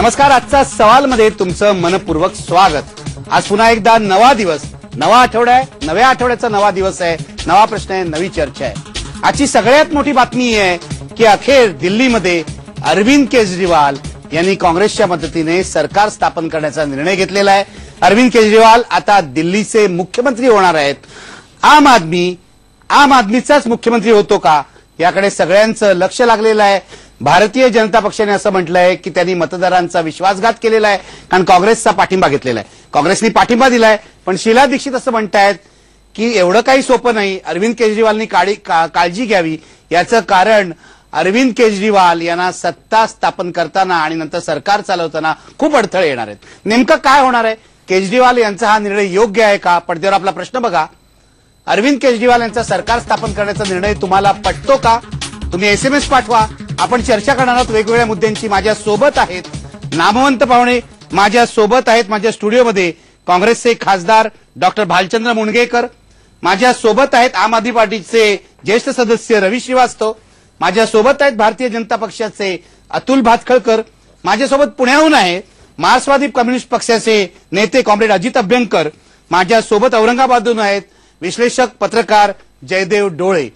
नमस्कार. आजचा सवालमध्ये तुमचं मनपूर्वक स्वागत. आज पुन्हा एकदा नवा दिवस, नवा आठवडा आहे, नव्या आठवड्याचा नवा दिवस आहे, नवा प्रश्न आहे, नवी चर्चा आहे. आजची सगळ्यात मोठी बातमी आहे की अखेर दिल्लीमध्ये अरविंद केजरीवाल यांनी काँग्रेसच्या मदतीने सरकार स्थापन करण्याचा निर्णय घेतलेला आहे. अरविंद केजरीवाल आता दिल्लीचे मुख्यमंत्री होणार आहेत. आम आदमीचाच मुख्यमंत्री होतो का याकडे सगळ्यांचं लक्ष लागलेलं आहे. भारतीय जनता पक्षाने असं म्हटलंय की त्यांनी मतदारांचा विश्वासघात केलेला आहे, कारण काँग्रेसचा पाठिंबा घेतलेला आहे. काँग्रेसने पाठिंबा दिलाय, पण शीला दीक्षित असं म्हणतायत की एवढं काही सोपं नाही. अरविंद केजरीवालनी काळजी घ्यावी. याचं कारण अरविंद केजरीवाल यांना सत्ता स्थापन करताना आणि नंतर सरकार चालवताना खूप अडथळे येणार आहेत. नेमकं काय होणार आहे? केजरीवाल यांचा हा निर्णय योग्य आहे का? पडद्यावर आपला प्रश्न बघा. अरविंद केजरीवाल यांचा सरकार स्थापन करण्याचा निर्णय तुम्हाला पटतो का? तुम्ही एसएमएस पाठवा. आपण चर्चा करणार आहोत वेगवेगळ्या मुद्द्यांची. माझ्या सोबत आहेत नामवंत पाहुणे, माझ्या सोबत आहेत माझ्या स्टुडिओमध्ये काँग्रेसचे खासदार डॉक्टर भालचंद्र मुणगेकर, माझ्या सोबत आहेत आम आदमी पार्टीचे ज्येष्ठ सदस्य रवी श्रीवास्तव, माझ्या सोबत आहेत भारतीय जनता पक्षाचे अतुल भातखळकर, माझ्यासोबत पुण्याहून आहे मार्क्सवादी कम्युनिस्ट पक्षाचे नेते कॉम्रेड अजित अभ्यंकर, माझ्या सोबत औरंगाबादहून आहेत विश्लेषक पत्रकार जयदेव डोळे.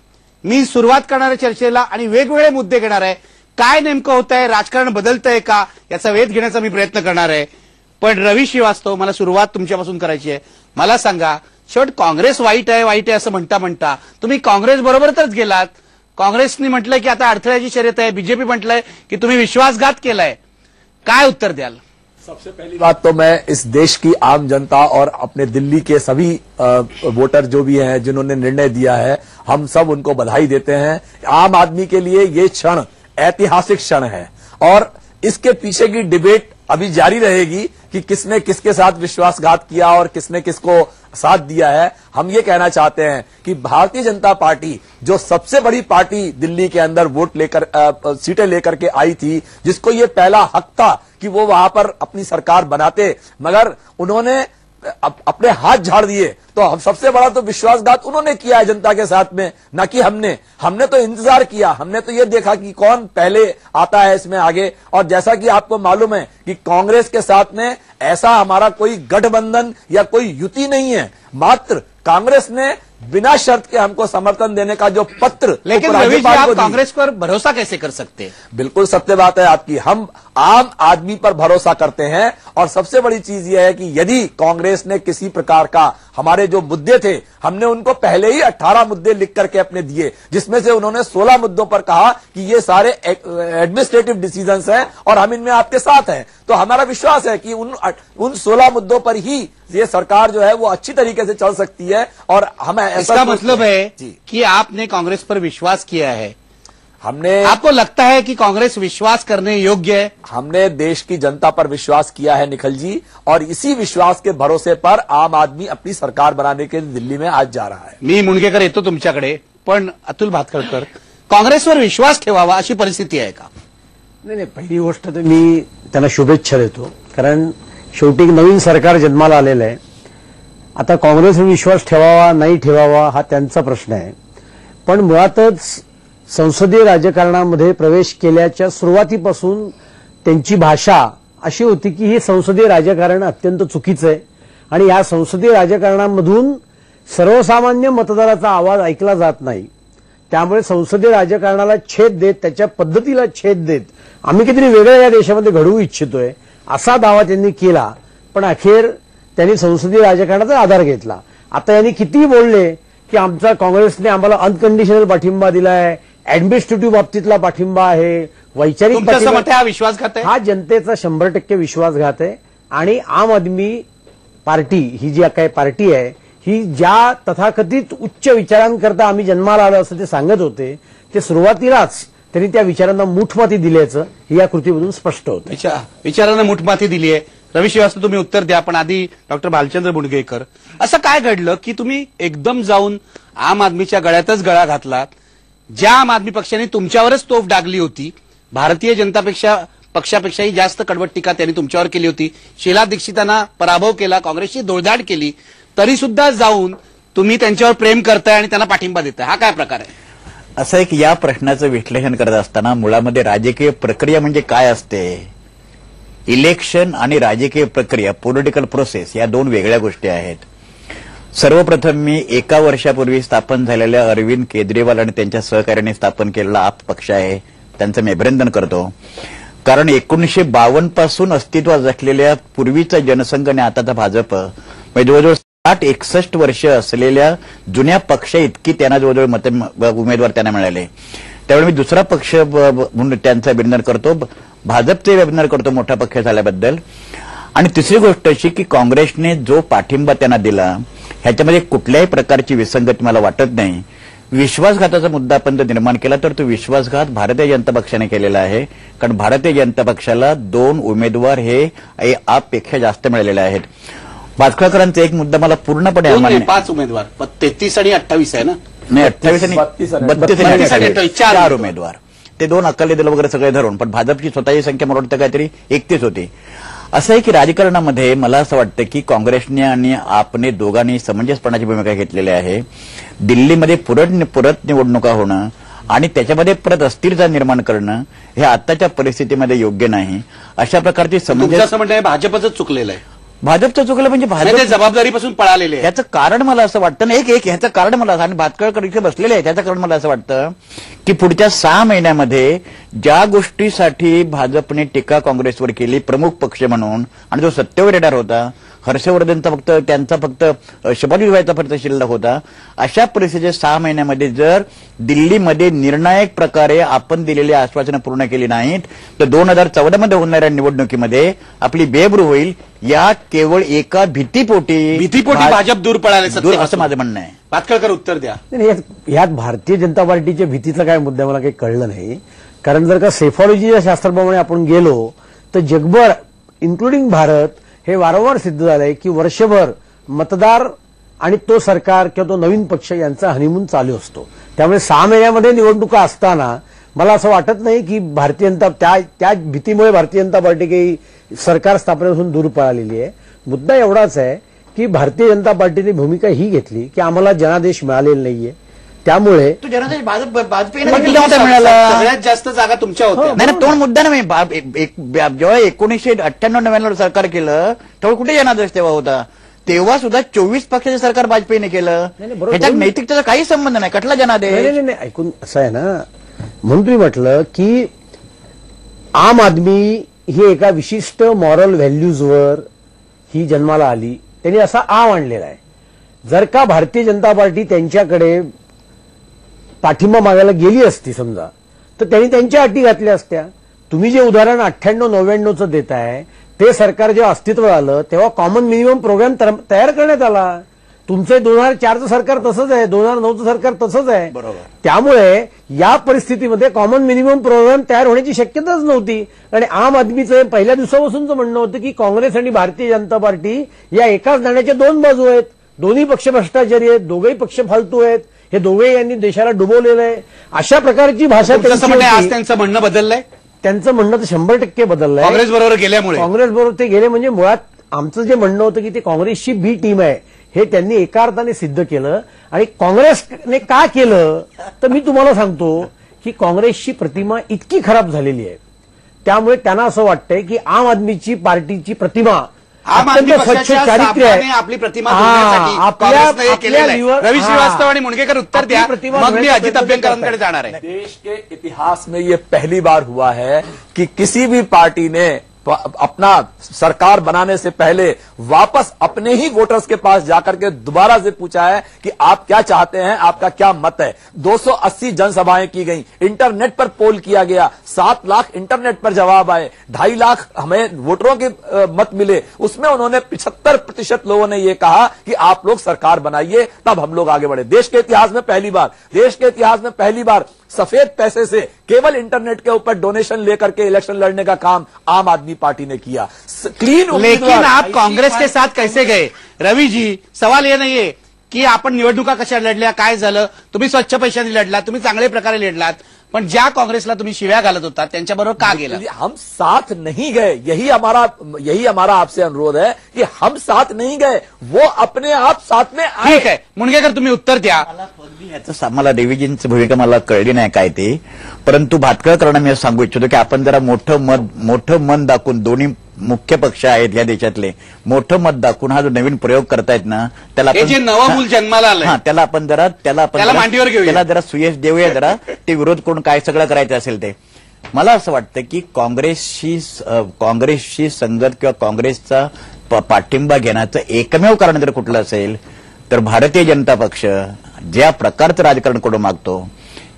मी सुरुवात करणाऱ्या चर्चेला आणि वेगवेगळे मुद्दे घेणार आहे. काय नेमकं होत आहे, राजकारण बदलतंय का याचा वेध घेण्याचा मी प्रयत्न करणार आहे. पण रवी श्रीवास्तव, मला सुरुवात तुमच्यापासून करायची आहे. मला सांगा, शेवट काँग्रेस वाईट आहे असं म्हणता तुम्ही काँग्रेस बरोबर तरच गेलात. काँग्रेसने म्हटलंय की आता अडथळ्याची शर्यत आहे, बीजेपी म्हटलंय की तुम्ही विश्वासघात केलाय. काय उत्तर द्याल? सबसे पहली बात तो मैं इस देश की आम जनता और अपने दिल्ली के सभी वोटर जो भी हैं जिन्होंने निर्णय दिया है, हम सब उनको बधाई देते हैं. आम आदमी के लिए ये क्षण ऐतिहासिक क्षण है और इसके पीछे की डिबेट अभी जारी रहेगी कि किसने किसके साथ विश्वासघात किया और किसने किसको साथ दिया है. हम ये कहना चाहते हैं कि भारतीय जनता पार्टी जो सबसे बड़ी पार्टी दिल्ली के अंदर वोट लेकर सीटें लेकर के आई थी, जिसको ये पहला हक था कि वो वहां पर अपनी सरकार बनाते, मगर उन्होंने अपने हाथ झाड़ दिए. तो हम सबसे बड़ा तो विश्वासघात उन्होंने किया है जनता के साथ में, न कि हमने तो इंतजार किया. हमने तो ये देखा कि कौन पहले आता है इसमें आगे. और जैसा कि आपको मालूम है कि कांग्रेस के साथ में ऐसा हमारा कोई गठबंधन या कोई युति नहीं है, मात्र कांग्रेस ने बिना शर्त के हमको समर्थन देने का जो पत्र. लेकिन रवि जी, आप कांग्रेस पर भरोसा कैसे कर सकते हैं? बिल्कुल सत्य बात है आपकी. हम आम आदमी पर भरोसा करते हैं. और सबसे बड़ी चीज यह है कि यदि कांग्रेस ने किसी प्रकार का हमारे जो मुद्दे थे, हमने उनको पहले ही 18 मुद्दे लिख करके अपने दिए, जिसमें से उन्होंने 16 मुद्दों पर कहा कि ये सारे एडमिनिस्ट्रेटिव डिसीजंस हैं और हम इनमें आपके साथ हैं. तो हमारा विश्वास है कि उन 16 मुद्दों पर ही ये सरकार जो है वो अच्छी तरीके से चल सकती है. और हम इसका मतलब है कि आपने कांग्रेस पर विश्वास किया है. हमने, आपको लगता है कि कांग्रेस विश्वास करने योग्य है? हमने देश की जनता पर विश्वास किया है निखिल जी, और इसी विश्वास के भरोसे पर आम आदमी अपनी सरकार बनाने के दिल्ली में आज जा रहा है. मी मुणगेकर येतो तुमच्याकडे, पण अतुल भातखळकर, काँग्रेसवर विश्वास ठेवावा अशी परिस्थिती आहे का? नाही, पहिली गोष्ट तर मी त्यांना शुभेच्छा देतो, कारण शेवटी एक नवीन सरकार जन्माला आलेलं आहे. आता काँग्रेसवर विश्वास ठेवावा नाही ठेवावा हा त्यांचा प्रश्न आहे. पण मुळातच संसदीय राजकारणामध्ये प्रवेश केल्याच्या सुरुवातीपासून त्यांची भाषा अशी होती की हे संसदीय राजकारण अत्यंत चुकीचं आहे आणि या संसदीय राजकारणामधून सर्वसामान्य मतदाराचा आवाज ऐकला जात नाही. त्यामुळे संसदीय राजकारणाला छेद देत, त्याच्या पद्धतीला छेद देत आम्ही किती वेगळं या देशामध्ये घडवू इच्छितोय असा दावा त्यांनी केला. पण अखेर त्यांनी संसदीय राजकारणाचा आधार घेतला. आता यांनी कितीही बोलले की आमचा काँग्रेसने आम्हाला अनकंडिशनल पाठिंबा दिलाय, ऍडमिनिस्ट्रेटिव्ह बाबतीतला पाठिंबा आहे, वैचारिक पाठिंबा, विश्वासघात आहे. हा जनतेचा 100% विश्वासघात आहे. आणि आम आदमी पार्टी ही जी काही पार्टी आहे ही ज्या तथाकथित उच्च विचारांकरता आम्ही जन्माला आलो असं ते सांगत होते, ते सुरुवातीलाच त्यांनी त्या विचारांना मूठमाती दिल्याचं या कृतीमधून स्पष्ट होतं. विचारांना मूठमाती दिली आहे. रवी श्रीवास्तव, तुम्ही उत्तर द्या. पण आधी डॉक्टर भालचंद्र मुणगेकर, असं काय घडलं की तुम्ही एकदम जाऊन आम आदमीच्या गळ्यातच गळा घातलात? ज्या आम आदमी पक्षाने तुमच्यावरच तोफ डागली होती, भारतीय जनता पक्षापेक्षाही जास्त कडवट टीका त्यांनी तुमच्यावर केली होती, शीला दीक्षितांना पराभव केला, काँग्रेसची दोडधाड केली, तरी सुद्धा जाऊन तुम्ही त्यांच्यावर प्रेम करताय आणि त्यांना पाठिंबा देताय. हा काय प्रकार आहे? असं एक या प्रश्नाचं विश्लेषण करत असताना मुळामध्ये राजकीय प्रक्रिया म्हणजे काय असते इलेक्शन आणि राजकीय प्रक्रिया, पॉलिटिकल प्रोसेस, या दोन वेगळ्या गोष्टी आहेत. सर्वप्रथम मी एका वर्षापूर्वी स्थापन झालेल्या अरविंद केजरीवाल आणि त्यांच्या सहकार्याने स्थापन केलेला आप पक्ष आहे, त्यांचं मी अभिनंदन करतो. कारण 1952 पासून अस्तित्वात असलेल्या पूर्वीचा जनसंघ आणि आताचा भाजप म्हणजे जवळजवळ 60-61 वर्ष असलेल्या जुन्या पक्ष इतकी त्यांना जवळजवळ उमेदवार त्यांना मिळाले. त्यावेळी मी दुसरा पक्ष म्हणून त्यांचं अभिनंदन करतो, भाजपचे अभिनंदन करतो मोठा पक्ष झाल्याबद्दल. आणि तिसरी गोष्ट अशी की काँग्रेसने जो पाठिंबा त्यांना दिला ह्याच्यामध्ये कुठल्याही प्रकारची विसंगती मला वाटत नाही. विश्वासघाताचा मुद्दा आपण जर निर्माण केला तर तो विश्वासघात भारतीय जनता पक्षाने केलेला आहे. कारण भारतीय जनता पक्षाला 2 उमेदवार हे आपपेक्षा जास्त मिळालेले आहेत. भाजपाकरांचा एक मुद्दा मला पूर्णपणे अमान्य आहे. 5 उमेदवार 33 आणि 28 आहे ना? नाही, 28 आणि 32 आणि 4 उमेदवार, ते 2 अकाली दल वगैरे सगळे धरून. पण भाजपची स्वतःची संख्या मला वाटतं काहीतरी 31 होती. असं आहे की राजकारणामध्ये मला असं वाटतं की काँग्रेसने आणि आपने दोघांनी समंजसपणाची भूमिका घेतलेली आहे. दिल्लीमध्ये परत निवडणुका होणं आणि त्याच्यामध्ये परत अस्थिरता निर्माण करणं हे आताच्या परिस्थितीमध्ये योग्य नाही. अशा प्रकारची समंजस म्हणणं भाजपच चुकलेलं आहे. भाजपचं चुकलं म्हणजे भाजप जबाबदारीपासून पळालेले आहे. याचं कारण मला असं वाटतं ना, एक ह्याचं कारण मला, आणि भातकळकर इथे बसलेले आहे त्याचं कारण मला असं वाटतं की पुढच्या 6 महिन्यामध्ये ज्या गोष्टीसाठी भाजपने टीका काँग्रेसवर केली प्रमुख पक्ष म्हणून, आणि जो सत्तेवर येणार होता हर्षवर्धनचा त्यांचा फक्त शपथ विवाहाचा फक्त शिल्लक होता, अशा परिस्थितीत 6 महिन्यामध्ये जर दिल्लीमध्ये निर्णायक प्रकारे आपण दिलेली आश्वासनं पूर्ण केली नाहीत तर 2014 मध्ये होणाऱ्या निवडणुकीमध्ये आपली बेबरू होईल. या केवळ एका भीतीपोटी भाजप दूर पळाले असं माझं म्हणणं आहे. भातकळकर उत्तर द्या. यात भारतीय जनता पार्टीच्या भीतीचा काय मुद्दा मला काही कळलं नाही. कारण जर का सेफॉलॉजीच्या शास्त्राप्रमाणे आपण गेलो तर जगभर इन्क्लुडिंग भारत हे वारंवार सिद्ध झालंय की वर्षभर मतदार आणि तो सरकार किंवा तो नवीन पक्ष यांचा हनीमून चालू असतो. त्यामुळे 6 महिन्यामध्ये निवडणुका असताना मला असं वाटत नाही की भारतीय जनता त्या भीतीमुळे भारतीय जनता पार्टी काही सरकार स्थापनेपासून दूर पळालेली आहे. मुद्दा एवढाच आहे की भारतीय जनता पार्टीने भूमिका ही घेतली की आम्हाला जनादेश मिळालेला नाहीये, त्यामुळे तो जनादेश मिळाला. सगळ्यात जास्त जागा तुमच्या होत्या. नाही, तो मुद्दा नाही. जेव्हा 1998 सरकार केलं तेव्हा कुठे जनादेश तेव्हा होता? तेव्हा सुद्धा 24 पक्षाचे सरकार वाजपेयीने केलं. ह्याच्यात नैतिकतेचा काही संबंध नाही. कटला जनादेश? नाही, ऐकून असं आहे ना, म्हणून तुम्ही म्हटलं की आम आदमी ही एका विशिष्ट मॉरल व्हॅल्यूजवर ही जन्माला आली, त्यांनी असा आणलेला आहे. जर का भारतीय जनता पार्टी त्यांच्याकडे पाठिंबा मागायला गेली असती समजा, तर त्यांनी त्यांच्या अटी घातल्या असत्या. तुम्ही जे उदाहरण 98-99चं देताय ते सरकार जेव्हा अस्तित्वात आलं तेव्हा कॉमन मिनिमम प्रोग्राम तयार करण्यात आला. तुमचं 2004चं सरकार तसंच आहे, 2009चं सरकार तसंच आहे. बरोबर. त्यामुळे या परिस्थितीमध्ये कॉमन मिनिमम प्रोग्राम तयार होण्याची शक्यताच नव्हती. आणि आम आदमीचं पहिल्या दिवसापासूनच म्हणणं होतं की काँग्रेस आणि भारतीय जनता पार्टी या एकाच नाण्याच्या 2 बाजू आहेत. दोन्ही पक्ष भ्रष्टाचारी आहेत, दोघेही पक्ष फालतू आहेत, हे दोघेही यांनी देशाला डुबवलेलं आहे. अशा प्रकारची भाषा आज त्यांचं म्हणणं बदललंय. त्यांचं म्हणणं तर 100% बदललंय. काँग्रेस बरोबर गेल्यामुळे, काँग्रेस बरोबर ते गेले म्हणजे मुळात आमचं जे म्हणणं होतं की ते काँग्रेसची बी टीम आहे हे त्यांनी एका अर्थाने सिद्ध केलं. आणि काँग्रेसने का केलं तर मी तुम्हाला सांगतो की काँग्रेसची प्रतिमा इतकी खराब झालेली आहे, त्यामुळे त्यांना असं वाटतंय की आम आदमीची पार्टीची प्रतिमा अत्यंत स्वच्छ चारित्र्य आहे. आपली प्रतिमा रवी श्रीवास्तव आणि मुणगेकर उत्तर द्या, मग मी अजित अभ्यंकरांकडे जाणार आहे. देश के इतिहास में ये पहली बार हुआ है कि किसी भी पार्टी ने अपना सरकार बनाने से पहले वापस अपने ही वोटर्स के पास जाकर के दोबारा से पूछा है कि आप क्या चाहते हैं, आपका क्या मत है. 280 जनसभाएं की गई, इंटरनेट पर पोल किया गया, 7 लाख इंटरनेट पर जवाब आए, 2.5 लाख हमें वोटरों के मत मिले. उसमें उन्होंने 75% लोगों ने यह कहा कि आप लोग सरकार बनाइए, तब हम लोग आगे बढ़े. देश के इतिहास में पहली बार सफेद पैसे से केवल इंटरनेट के ऊपर डोनेशन लेकर के इलेक्शन लड़ने का काम आम आदमी पार्टी ने किया. क्लीन. लेकिन आप कांग्रेस के साथ कैसे गए रवि जी? सवाल ये नहीं है की आपण निवडणुका कशा लढल्या, काय झालं, तुम्ही स्वच्छ पैशाने लढलात, तुम्ही चांगल्या प्रकारे लढलात, पण ज्या काँग्रेसला तुम्ही शिव्या घालत होता त्यांच्याबरोबर का गेला? हम साथ नहीं गए, यही हमारा आपसे अनुरोध है कि हम साथ नहीं गए, वो अपने आप साथ में आए. ठीक आहे, मुणगेकर तुम्ही उत्तर द्या. मला देवीजींची भूमिका मला कळली नाही काय ते, परंतु भातकळकरांना मी सांगू इच्छितो की आपण जरा मोठं मन दाखवून दोन्ही मुख्य पक्ष आहेत या देशातले मोठं मत दाखवून हा जो नवीन प्रयोग करतायत ना त्याला हे जे नवं मूल जन्माला आलंय त्याला आपण त्याला मांडीवर घेऊया. त्याला जरा सुयश देऊया जरा ते विरोध करून काय सगळं करायचं असेल ते. मला असं वाटतं की काँग्रेसशी संगत किंवा काँग्रेसचा पाठिंबा घेण्याचं एकमेव कारण जर कुठलं असेल तर भारतीय जनता पक्ष ज्या प्रकारचं राजकारण करू मागतो,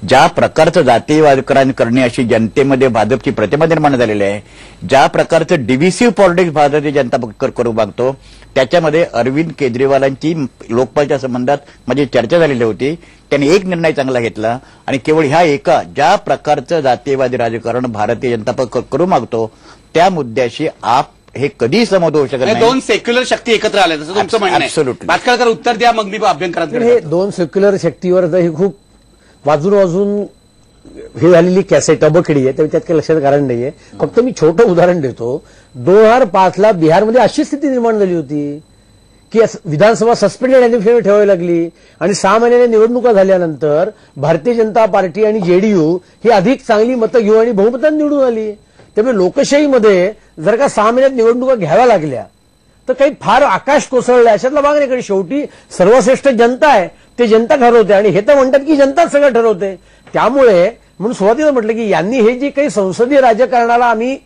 ज्या प्रकारचं जातीय राजकारण करणे अशी जनतेमध्ये भाजपची प्रतिमा निर्माण झालेली आहे, ज्या प्रकारचं डिव्हिसिव्ह पॉलिटिक्स भारतीय जनता पक्ष करू मागतो, त्याच्यामध्ये अरविंद केजरीवालांची लोकपालच्या संबंधात माझी चर्चा झालेली होती. त्यांनी एक निर्णय चांगला घेतला आणि केवळ ह्या एका ज्या प्रकारचं जातीयवादी राजकारण भारतीय जनता पक्ष करू मागतो त्या मुद्द्याशी आप हे कधीही समोर होऊ शकत नाही. दोन सेक्युलर शक्ती एकत्र आल्या तसं तुमचं म्हणणं आहे. Absolutely. भातखळकर उत्तर द्या, मग मी अभ्यंकरांकडे हे जातो. दोन सेक्युलर शक्तीवर ही खूप वाजून हे झालेली कॅसेट अबखडी आहे, त्यात काही लक्षात कारण नाहीये. फक्त मी छोटं उदाहरण देतो. 2005ला बिहारमध्ये अशी स्थिती निर्माण झाली होती की विधानसभा सस्पेंडेड आणि ठेवावी लागली आणि 6 महिन्याने निवडणुका झाल्यानंतर भारतीय जनता पार्टी आणि जेडीयू ही अधिक चांगली मतं घेऊ आणि बहुमताने निवडून आली. त्यामुळे लोकशाहीमध्ये जर का 6 महिन्यात निवडणुका घ्याव्या लागल्या तर काही फार आकाश कोसळलं अशातला भाग नाही. शेवटी सर्वश्रेष्ठ जनता आहे, ते जनता ठरवते आणि हे तर म्हणतात की जनताच सगळं ठरवते. त्यामुळे म्हणून सुरुवातीला म्हटलं की यांनी हे जे काही संसदीय राजकारणाला आम्ही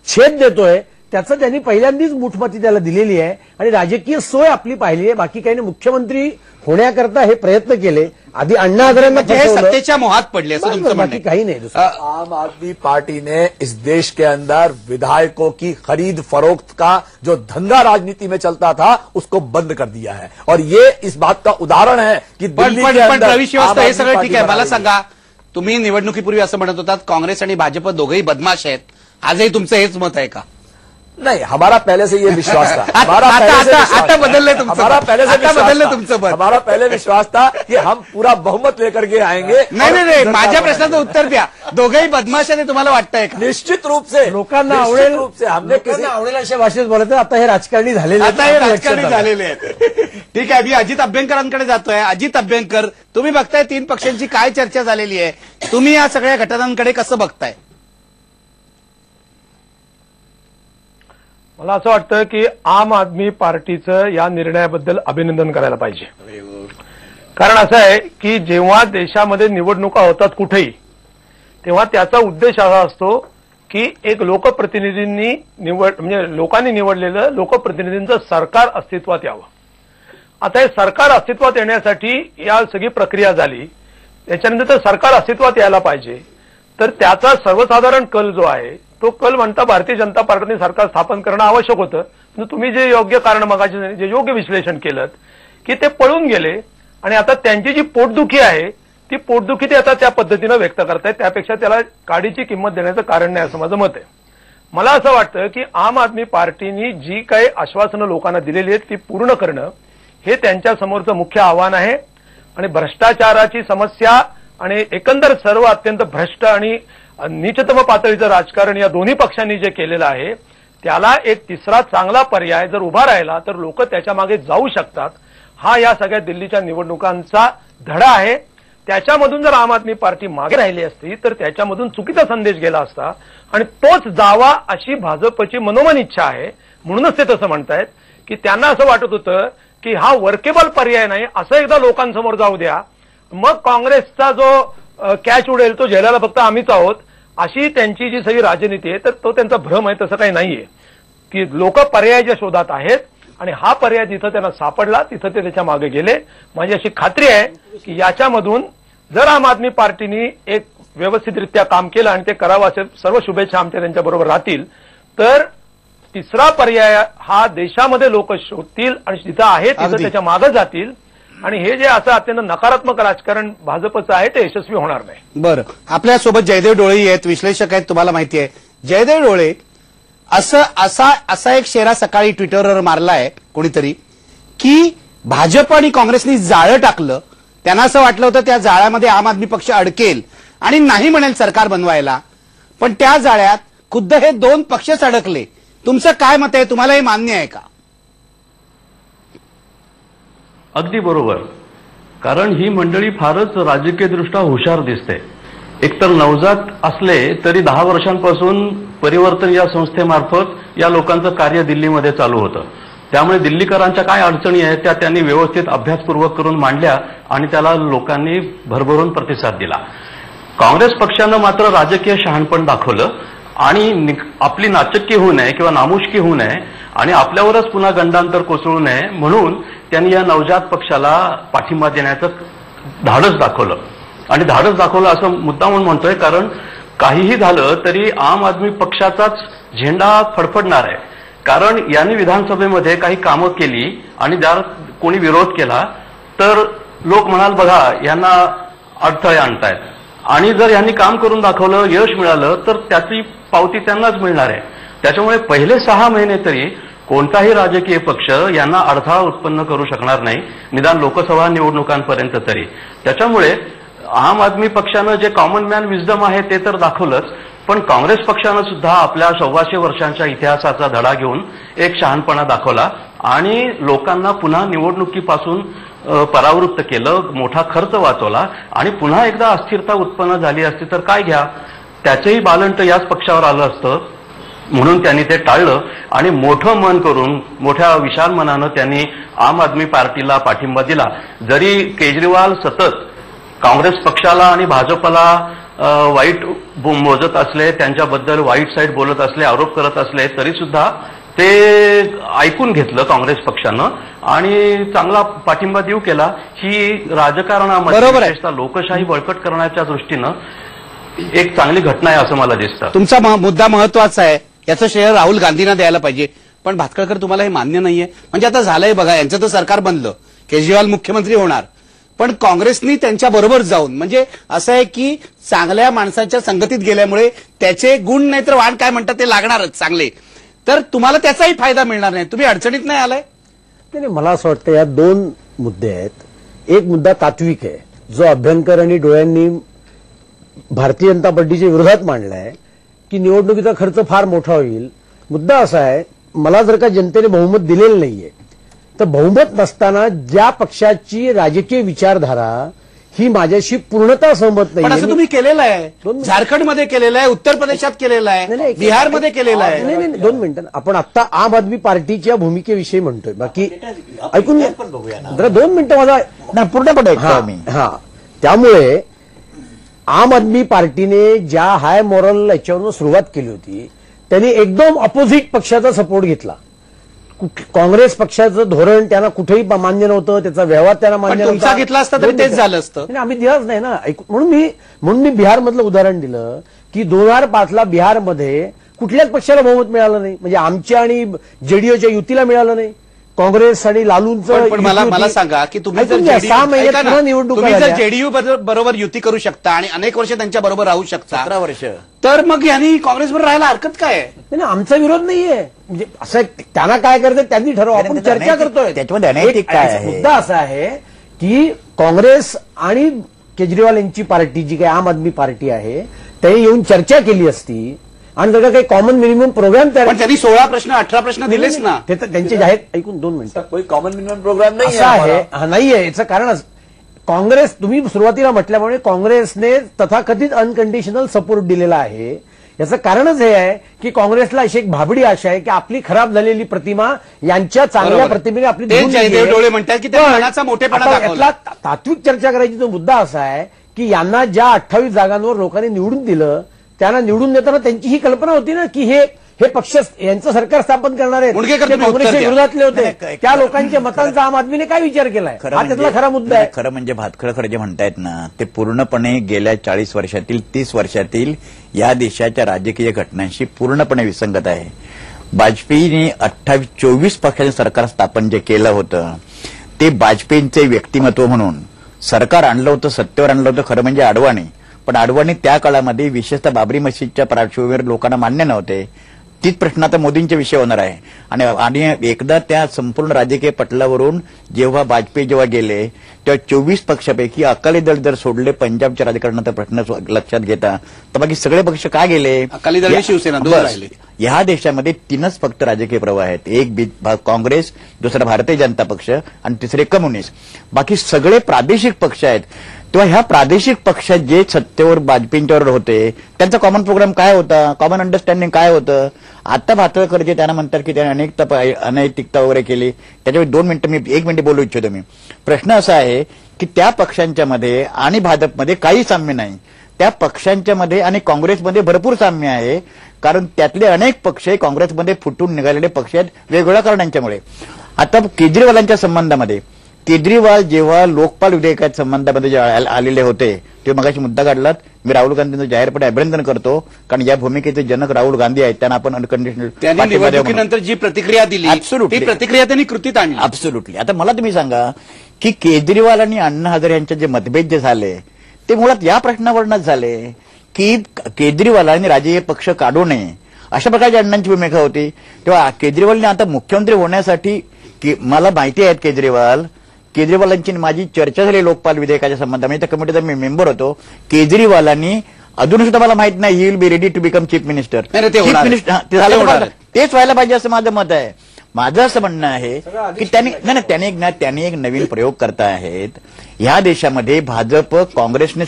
छेद देतोय त्याचं त्यांनी पहिल्यांदाच मुठमती त्याला दिलेली आहे आणि राजकीय सोय आपली पाहिली आहे. बाकी काही नाही. मुख्यमंत्री होण्याकरता हे प्रयत्न केले. आधी अण्णा हजारेंना म्हणजे हे सत्तेच्या मोहात पडले असं तुमचं म्हणणं बाकी आहे. काही नाही. आम आदमी पार्टी ने इस देश के अंदर विधायकों की खरीद फरोख्त का जो धंधा राजनीति में चलता था उसको बंद कर दिया है और ये इस बात का उदाहरण है कि दिल्ली के अंदर रवी श्रीवास्तव हे सगळं ठीक आहे. मला सांगा, तुम्ही निवडणुकीपूर्वी असं म्हणत होतात काँग्रेस आणि भाजप दोघेही बदमाश आहेत. आजही तुमचं हेच मत आहे का? नहीं, हमारा पहले से ये विश्वास था. आता बदलले तुमचं हमारा पहले से बदललं तुमचं मत. हमारा पहले विश्वास था कि हम पूरा बहुमत लेकर के आएंगे. नाही, माझ्या प्रश्नाचं उत्तर द्या. दोघेही बदमाश आहे तुम्हाला वाटतंय का? निश्चित रूप से लोकांना निश्चित आवडेल, रूप से हमने किसी आवडेल अशा भाषेत बोलत आता हे राजकारणी झालेले आता हे राजकारणी झालेले आहेत. ठीक आहे, मी अजित अभ्यंकरांकडे जातोय. अजित अभ्यंकर, तुम्ही बघताय 3 पक्षांची काय चर्चा झालेली आहे, तुम्ही या सगळ्या घटनांकडे कसं बघताय? मला असं वाटतं की आम आदमी पार्टीचं या निर्णयाबद्दल अभिनंदन करायला पाहिजे. कारण असं आहे की जेव्हा देशामध्ये निवडणुका होतात कुठेही, तेव्हा त्याचा उद्देश असा असतो की एक लोकप्रतिनिधींनी म्हणजे लोकांनी निवडलेलं लोकप्रतिनिधींचं सरकार अस्तित्वात यावं. आता हे सरकार अस्तित्वात येण्यासाठी या सगळी प्रक्रिया झाली. त्याच्यानंतर सरकार अस्तित्वात यायला पाहिजे, तर त्याचा सर्वसाधारण कल जो आहे तो कल म्हणता भारतीय जनता पार्टीने सरकार स्थापन करणं आवश्यक होतं. तुम्ही जे योग्य कारण मगाशी जे योग्य विश्लेषण केलं की ते पळून गेले आणि आता त्यांची जी पोटदुखी आहे ती पोटदुखी ते आता त्या पद्धतीनं व्यक्त करतायत. त्यापेक्षा त्याला काडीची किंमत देण्याचं कारण नाही असं माझं मत आहे. मला असं वाटतं की आम आदमी पार्टीनी जी काही आश्वासनं लोकांना दिलेली आहेत ती पूर्ण करणं हे त्यांच्या समोरचं मुख्य आव्हान आहे. आणि भ्रष्टाचाराची समस्या आणि एकंदर सर्व अत्यंत भ्रष्ट आणि नीचतम पातळीचं राजकारण या दोन्ही पक्षांनी जे केलेलं आहे त्याला एक तिसरा चांगला पर्याय जर उभा राहिला तर लोक त्याच्या मागे जाऊ शकतात. हा या सगळ्या दिल्लीच्या निवडणुकांचा धडा आहे. त्याच्यामधून जर आम आदमी पार्टी मागे राहिली असती तर त्याच्यामधून चुकीचा संदेश गेला असता आणि तोच जावा अशी भाजपची मनोमन इच्छा आहे. म्हणूनच ते तसं म्हणतायत की त्यांना असं वाटत होतं की हा वर्केबल पर्याय नाही, असं एकदा लोकांसमोर जाऊ द्या, मग काँग्रेसचा जो कॅच उडेल तो झेलायला फक्त आम्हीच आहोत, अशी त्यांची जी सगळी राजनीती आहे. तर तो त्यांचा भ्रम आहे, तसं काही नाहीये. की लोक पर्यायाच्या शोधात आहेत आणि हा पर्याय जिथं त्यांना सापडला तिथं ते त्याच्या मागे गेले. माझी अशी खात्री आहे की याच्यामधून जर आम आदमी पार्टीने एक व्यवस्थितरित्या काम केलं आणि ते करावं असे सर्व शुभेच्छा आमच्या त्यांच्याबरोबर राहतील, तर तिसरा पर्याय हा देशामध्ये लोक शोधतील आणि जिथं आहे तिथं त्याच्या मागे जातील आणि हे जे असं अत्यंत नकारात्मक राजकारण भाजपचं आहे ते यशस्वी होणार नाही. बरं, आपल्यासोबत जयदेव डोळे आहेत, विश्लेषक आहेत, तुम्हाला माहिती आहे. जयदेव डोळे, असा एक शेरा सकाळी ट्विटरवर मारलाय कोणीतरी की भाजप आणि काँग्रेसनी जाळं टाकलं, त्यांना असं वाटलं होतं त्या जाळ्यामध्ये आम आदमी पक्ष अडकेल आणि नाही म्हणेल सरकार बनवायला, पण त्या जाळ्यात खुद्द हे 2 पक्षच अडकले. तुमचं काय मत आहे? तुम्हाला हे मान्य आहे का? अगदी बरोबर. कारण ही मंडळी फारच राजकीयदृष्ट्या हुशार दिसते. एकतर नवजात असले तरी 10 वर्षांपासून परिवर्तन या संस्थेमार्फत या लोकांचं कार्य दिल्लीमध्ये चालू होतं. त्यामुळे दिल्लीकरांच्या काय अडचणी आहेत त्या त्यांनी व्यवस्थित अभ्यासपूर्वक करून मांडल्या आणि त्याला लोकांनी भरभरून प्रतिसाद दिला. काँग्रेस पक्षानं मात्र राजकीय शहाणपण दाखवलं आणि आपली नाचक्की होऊ नये किंवा नामुष्की होऊ नये आणि आपल्यावरच पुन्हा गंडांतर कोसळू नये म्हणून त्यांनी या नवजात पक्षाला पाठिंबा देण्याचं धाडस दाखवलं. आणि धाडस दाखवलं असं मुद्दामून म्हणतोय कारण काहीही झालं तरी आम आदमी पक्षाचाच झेंडा फडफडणार आहे. कारण यांनी विधानसभेमध्ये काही कामं केली आणि जर कोणी विरोध केला तर लोक म्हणाल बघा यांना अडथळे आणतायत आणि जर यांनी काम करून दाखवलं यश मिळालं तर त्याची पावती त्यांनाच मिळणार आहे. त्याच्यामुळे पहिले 6 महिने तरी कोणताही राजकीय पक्ष यांना अडथळा उत्पन्न करू शकणार नाही, निदान लोकसभा निवडणुकांपर्यंत तरी. त्याच्यामुळे आम आदमी पक्षानं जे कॉमन मॅन विजडम आहे ते तर दाखवलंच, पण काँग्रेस पक्षानं सुद्धा आपल्या 125 वर्षांच्या इतिहासाचा धडा घेऊन एक शहाणपणा दाखवला आणि लोकांना पुन्हा निवडणुकीपासून परावृत्त केलं, मोठा खर्च वाचवला आणि पुन्हा एकदा अस्थिरता उत्पन्न झाली असती तर काय घ्या, त्याचेही बालंट याच पक्षावर आलं असतं. म्हणून त्यांनी ते टाळलं आणि मोठं मन करून मोठ्या विशाल मनानं त्यांनी आम आदमी पार्टीला पाठिंबा दिला. जरी केजरीवाल सतत काँग्रेस पक्षाला आणि भाजपला वाईट मोजत असले, त्यांच्याबद्दल वाईट साईड बोलत असले, आरोप करत असले तरी सुद्धा ते ऐकून घेतलं काँग्रेस पक्षानं आणि चांगला पाठिंबा देऊ केला. ही राजकारणामध्ये विशेषतः लोकशाही बळकट करण्याच्या दृष्टीनं एक चांगली घटना आहे असं मला दिसतं. तुमचा मुद्दा महत्वाचा आहे, याचं श्रेय राहुल गांधींना द्यायला पाहिजे. पण भातखळकर तुम्हाला हे मान्य नाहीये? म्हणजे आता झालंय बघा, यांचं तर सरकार बनलं, केजरीवाल मुख्यमंत्री होणार, पण काँग्रेसनी त्यांच्या बरोबर जाऊन म्हणजे असं आहे की चांगल्या माणसाच्या संगतीत गेल्यामुळे त्याचे गुण नाही तर वाण काय म्हणतात ते लागणारच चांगले, तर तुम्हाला त्याचाही फायदा मिळणार नाही. तुम्ही अडचणीत नाही आलाय? नाही, मला असं वाटतं या 2 मुद्दे आहेत. एक मुद्दा तात्विक आहे जो अभ्यंकर आणि डोळ्यांनी भारतीय जनता पार्टीच्या विरोधात मांडलाय की निवडणुकीचा खर्च फार मोठा होईल. मुद्दा असा आहे, मला जर का जनतेने बहुमत दिलेलं नाहीये तर बहुमत नसताना ज्या पक्षाची राजकीय विचारधारा ही माझ्याशी पूर्णतः सहमत नाही, पण असं तुम्ही केलेलं आहे, झारखंडमध्ये केलेलं आहे, उत्तर प्रदेशात केलेलं आहे, बिहारमध्ये केलेलं आहे. नाही 2 मिनिटं, आपण आता आम आदमी पार्टीच्या भूमिकेविषयी म्हणतोय, बाकी ऐकून जरा 2 मिनिटं माझा पूर्णपणे. त्यामुळे आम आदमी पार्टीने ज्या हाय मॉरल याच्यावरून सुरुवात केली होती त्यांनी एकदम अपोजिट पक्षाचा सपोर्ट घेतला. काँग्रेस पक्षाचं धोरण त्यांना कुठेही मान्य नव्हतं, त्याचा व्यवहार त्यांना मान्य नव्हता. तुमचा घेतला असता तरी तेच झालं असतं. आम्ही दिलाच नाही ना. म्हणून मी बिहारमधलं उदाहरण दिलं की 2005ला बिहारमध्ये कुठल्याच पक्षाला बहुमत मिळालं नाही, म्हणजे आमच्या आणि जेडीयूच्या युतीला मिळालं नाही, काँग्रेस आणि लालूंचं. पण मला सांगा की तुम्ही जर 6 महिन्यात निवडणूक जेडीयू बरोबर युती करू शकता आणि अनेक वर्ष त्यांच्या बरोबर राहू शकता, 17 वर्ष, तर मग यांनी काँग्रेसबरोबर राहायला हरकत काय आहे? नाही, आमचा विरोध नाहीये. म्हणजे असं त्यांना काय करतात त्यांनी ठरवा, आपण चर्चा करतोय. त्याच्यामध्ये अनैतिक काय आहे? मुद्दा असा आहे की काँग्रेस आणि केजरीवाल यांची पार्टी जी काही आम आदमी पार्टी आहे त्यांनी येऊन चर्चा केली असती आणि जर का काही कॉमन मिनिमम प्रोग्राम तयार, पण त्यांनी 16 प्रश्न 18 प्रश्न दिलेच ना. ते तर त्यांचे जाहीर. ऐकून 2 मिनिटं, कोई कॉमन मिनिमम प्रोग्राम नाही आहे. नाहीये, याचं कारणच काँग्रेस, तुम्ही सुरुवातीला म्हटल्यामुळे काँग्रेसने तथाकथित अनकंडिशनल सपोर्ट दिलेला आहे. याचं कारणच हे आहे की काँग्रेसला अशी एक भाबडी आशा आहे की आपली खराब झालेली प्रतिमा यांच्या चांगल्या प्रतिमेने आपली जयदेव डोळे म्हणतात की त्या मनाचा मोठेपणा दाखवला. तात्विक चर्चा करायची तो मुद्दा असा आहे की यांना ज्या 28 जागांवर लोकांनी निवडून दिलं त्यांना निवडून देताना त्यांची ही कल्पना होती ना की हे पक्ष यांचं सरकार स्थापन करणार आहेत, काँग्रेसच्या विरोधातले होते, त्या लोकांच्या मतांचा आम आदमीने काय विचार केलाय, हा त्यातला खरा मुद्दा आहे. खरं म्हणजे भातखळकर जे म्हणतायत ना ते पूर्णपणे गेल्या 40 वर्षातील 30 वर्षातील या देशाच्या राजकीय घटनांशी पूर्णपणे विसंगत आहे. वाजपेयींनी 24 पक्षाचे सरकार स्थापन जे केलं होतं ते वाजपेयींचे व्यक्तिमत्व म्हणून सरकार आणलं होतं, सत्तेवर आणलं होतं खरं म्हणजे अडवाणी. पण अडवाणी त्या काळामध्ये विशेषतः बाबरी मशीदच्या पार्श्वभूमीवर लोकांना मान्य नव्हते. तीच प्रश्न आता मोदींच्या विषय होणार आहे. आणि एकदा त्या संपूर्ण राजकीय पटलावरून जेव्हा वाजपेयी जेव्हा गेले तेव्हा 24 पक्षापैकी अकाली दल जर सोडले पंजाबच्या राजकारणाचा प्रश्न लक्षात घेता तर बाकी सगळे पक्ष का गेले? अकाली दल शिवसेना दोन राहिले. ह्या देशामध्ये 3च फक्त राजकीय प्रवाह आहेत, एक काँग्रेस, दुसरा भारतीय जनता पक्ष आणि तिसरे कम्युनिस्ट. बाकी सगळे प्रादेशिक पक्ष आहेत. तेव्हा ह्या प्रादेशिक पक्षात जे सत्तेवर पिंच्यावर होते त्यांचा कॉमन प्रोग्राम काय होता, कॉमन अंडरस्टँडिंग काय होतं? आता भातखळकर त्यांना म्हणतात की त्यांनी अनैतिकता वगैरे केली. त्याच्यावर 2 मिनिटं मी 1 मिनिट बोलू इच्छितो. मी प्रश्न असा आहे की त्या पक्षांच्या मध्ये आणि भाजपमध्ये काही साम्य नाही. त्या पक्षांच्या मध्ये आणि काँग्रेसमध्ये भरपूर साम्य आहे, कारण त्यातले अनेक पक्ष काँग्रेसमध्ये फुटून निघालेले पक्ष आहेत वेगवेगळ्या कारणांच्यामुळे. आता केजरीवालांच्या संबंधामध्ये केजरीवाल जेव्हा लोकपाल विधेयकाच्या संबंधामध्ये आलेले होते ते मगाशी मुद्दा काढलात. मी राहुल गांधींचं जाहीरपणे अभिनंदन करतो, कारण या भूमिकेचे जनक राहुल गांधी आहेत. त्यांना आपण अनकंडिशनल त्यांनी निवडणुकीनंतर जी प्रतिक्रिया दिली ती प्रतिक्रिया त्यांनी कृतीत आणली. ऍब्सोल्युटली. आता मला तुम्ही सांगा की केजरीवाल आणि अण्णा हजारे यांचे जे मतभेद जे झाले ते मुळात या प्रश्नावरूनच झाले की केजरीवालांनी राजकीय पक्ष काढू नये अशा प्रकारची अण्णांची भूमिका होती. तेव्हा केजरीवालने आता मुख्यमंत्री होण्यासाठी मला माहिती आहे केजरीवालांची माझी चर्चा झाली लोकपाल विधेयकाच्या संबंधामध्ये. त्या कमिटीचा मी मेंबर होतो. केजरीवालांनी अजून सुद्धा मला माहित नाही he will be ready to become chief minister. तेच व्हायला पाहिजे असं माझं मत आहे. माझं असं म्हणणं आहे की त्यांनी एक नवीन प्रयोग करता आहेत. ह्या देशामध्ये भाजप काँग्रेसने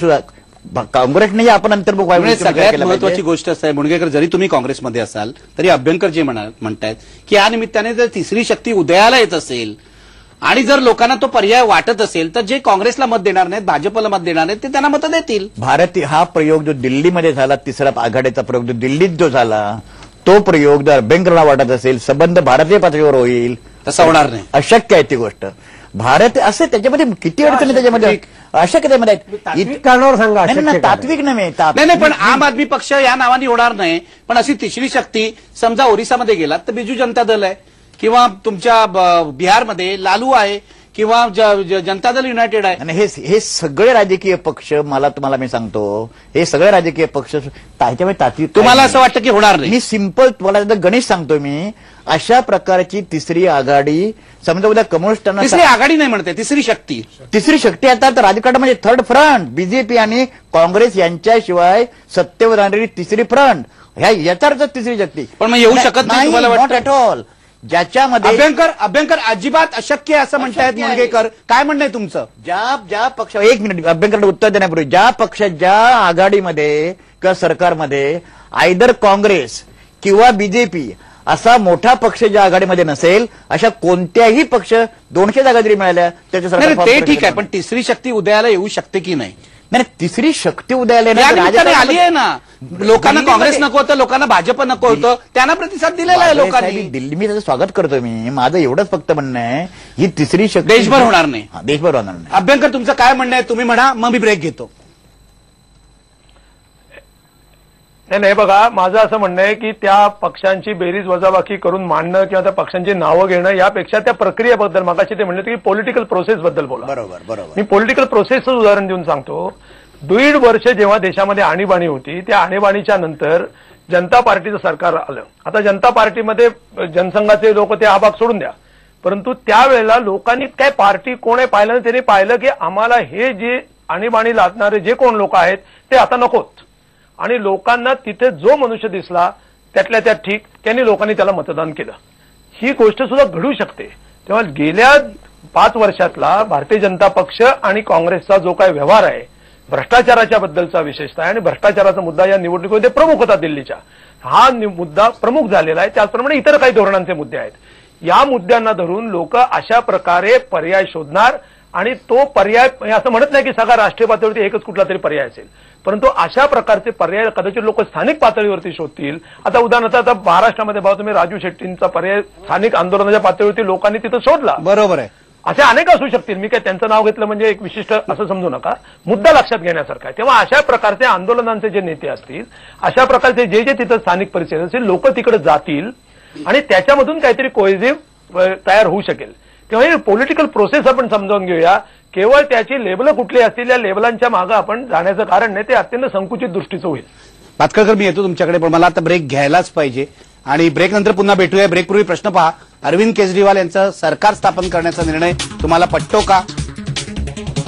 आपण अंतर्मुख सगळ्यात महत्वाची गोष्ट असं आहे मुणगेकर, जरी तुम्ही काँग्रेसमध्ये असाल तरी अभ्यंकर जे म्हणतायत की या निमित्ताने जर तिसरी शक्ती उदयाला येत असेल आणि जर लोकांना तो पर्याय वाटत असेल तर जे काँग्रेसला मत देणार नाहीत, भाजपला मत देणार नाहीत, ते त्यांना मतं देतील. भारतीय हा प्रयोग जो दिल्लीमध्ये झाला, तिसरा आघाडीचा प्रयोग जो दिल्लीत जो झाला, तो प्रयोग जर अभ्यंकरला वाटत असेल संबंध भारतीय पातळीवर होईल तसं होणार नाही. अशक्य आहे ती गोष्ट. भारत असं त्याच्यामध्ये किती अडचणी त्याच्यामध्ये अशक्यतेमध्ये कारणावर सांगा. तात्विक नव्हे. नाही, पण आम आदमी पक्ष या नावाने होणार नाही. पण अशी तिसरी शक्ती समजा ओरिसामध्ये गेलात तर बिजू जनता दल आहे, किंवा तुमच्या बिहारमध्ये लालू आहे, किंवा जनता दल युनायटेड आहे. आणि हे सगळे राजकीय पक्ष तुम्हाला मी सांगतो, हे सगळे राजकीय पक्ष त्याच्यामध्ये तात्विक. तुम्हाला असं वाटतं की होणार नाही? मी सिंपल तुम्हाला गणित सांगतो. मी अशा प्रकारची तिसरी आघाडी समजा उद्या कम्युनिस्टांना तिसरी आघाडी नाही म्हणते, तिसरी शक्ती आता राजकारणामध्ये थर्ड फ्रंट बीजेपी आणि काँग्रेस यांच्याशिवाय सत्तेवर आणलेली तिसरी फ्रंट याचा अर्थ तिसरी शक्ती. पण मग येऊ शकत नाही तुम्हाला वाटतं? At all. ज्याच्यामध्ये अभ्यंकर अजिबात अशक्य असं म्हणतायत मुणगेकर. काय म्हणणं आहे तुमचं? ज्या पक्ष 1 मिनिट अभ्यंकरांना उत्तर देण्यापूर्वी ज्या पक्षात ज्या आघाडीमध्ये किंवा सरकारमध्ये आयदर काँग्रेस किंवा बीजेपी असा मोठा पक्ष ज्या आघाडीमध्ये नसेल अशा कोणत्याही पक्ष 200 जागा जरी मिळाल्या त्याच्या सरकार ते ठीक आहे, पण तिसरी शक्ती उदयाला येऊ शकते की नाही? नाही, तिसरी शक्ती उदयाला आली आहे ना. लोकांना काँग्रेस नको होतं, लोकांना भाजप नको होतं, त्यांना प्रतिसाद दिलेला आहे लोकांनी. दिल्ली मी त्याचं स्वागत करतो. माझं एवढंच फक्त म्हणणं आहे ही तिसरी शक्ती देशभर होणार नाही. देशभर होणार नाही. अभ्यंकर तुमचं काय म्हणणं आहे? तुम्ही म्हणा, मग मी ब्रेक घेतो. नाही बघा, माझं असं म्हणणं आहे की त्या पक्षांची बेरीज वजाबाकी करून मांडणं किंवा त्या पक्षांची नावं घेणं यापेक्षा त्या प्रक्रियेबद्दल मगाशी ते म्हणले की पॉलिटिकल प्रोसेस बद्दल बोला. बरोबर. मी पॉलिटिकल प्रोसेसचं उदाहरण देऊन सांगतो. 1.5 वर्ष जेव्हा देशामध्ये आणीबाणी होती, त्या आणीबाणीच्या नंतर जनता पार्टीचं सरकार आलं. आता जनता पार्टीमध्ये जनसंघाचे लोक ते हा भाग सोडून द्या, परंतु त्यावेळेला लोकांनी काय पार्टी कोण आहे पाहिलं, त्यांनी पाहिलं की आम्हाला हे जे आणीबाणी लादणारे जे कोण लोक आहेत ते आता नकोत. आणि लोकांना तिथे जो मनुष्य दिसला त्यातल्या त्यात ठीक, त्यांनी लोकांनी त्याला मतदान केलं. ही गोष्ट सुद्धा घडू शकते. तेव्हा गेल्या 5 वर्षातला भारतीय जनता पक्ष आणि काँग्रेसचा जो काही व्यवहार आहे भ्रष्टाचाराच्या बद्दलचा विशेषतः, आणि भ्रष्टाचाराचा मुद्दा या निवडणुकीमध्ये प्रमुख होता दिल्लीच्या, हा मुद्दा प्रमुख झालेला आहे. त्याचप्रमाणे इतर काही धोरणांचे मुद्दे आहेत. या मुद्द्यांना धरून लोक अशा प्रकारे पर्याय शोधणार, आणि तो पर्याय असं म्हणत नाही की सगळा राष्ट्रीय पातळीवरती एकच कुठला तरी पर्याय असेल, परंतु अशा प्रकारचे पर्याय कदाचित लोक स्थानिक पातळीवरती शोधतील. आता उदाहरणार्थ आता महाराष्ट्रामध्ये बघा तुम्ही, राजू शेट्टींचा पर्याय स्थानिक आंदोलनाच्या पातळीवरती लोकांनी तिथं शोधला. बरोबर आहे. असे अनेक असू शकतील. मी काय त्यांचं नाव घेतलं म्हणजे एक विशिष्ट असं समजू नका. मुद्दा लक्षात घेण्यासारखा आहे. तेव्हा अशा प्रकारचे आंदोलनांचे जे नेते असतील, अशा प्रकारचे जे तिथं स्थानिक परिस्थिती असेल, लोक तिकडे जातील आणि त्याच्यामधून काहीतरी कोहेसिव्ह तयार होऊ शकेल. तेव्हा ही पॉलिटिकल प्रोसेस आपण समजावून घेऊया. केवळ त्याची लेबल कुठली असतील या लेबलांच्या मागे आपण जाण्याचं कारण नाही, ते अत्यंत संकुचित दृष्टीचं होईल. भातखळकर, मी येतो तुमच्याकडे, पण मला आता ब्रेक घ्यायलाच पाहिजे आणि ब्रेक नंतर पुन्हा भेटूया. ब्रेकपूर्वी प्रश्न पहा, अरविंद केजरीवाल यांचं सरकार स्थापन करण्याचा निर्णय तुम्हाला पटतो का?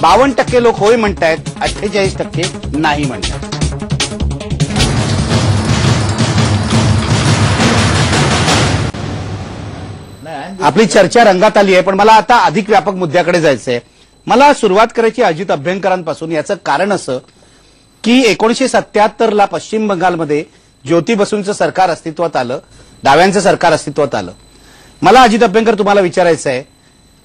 52% लोक होय म्हणतायत, 48% नाही म्हणतात. आपली चर्चा रंगात आली आहे, पण मला आता अधिक व्यापक मुद्द्याकडे जायचंय. मला सुरुवात करायची अजित अभ्यंकरांपासून. याचं कारण असं की 1977ला पश्चिम बंगालमध्ये ज्योती बसूंचं सरकार अस्तित्वात आलं, डाव्यांचं सरकार अस्तित्वात आलं. मला अजित अभ्यंकर तुम्हाला विचारायचं आहे,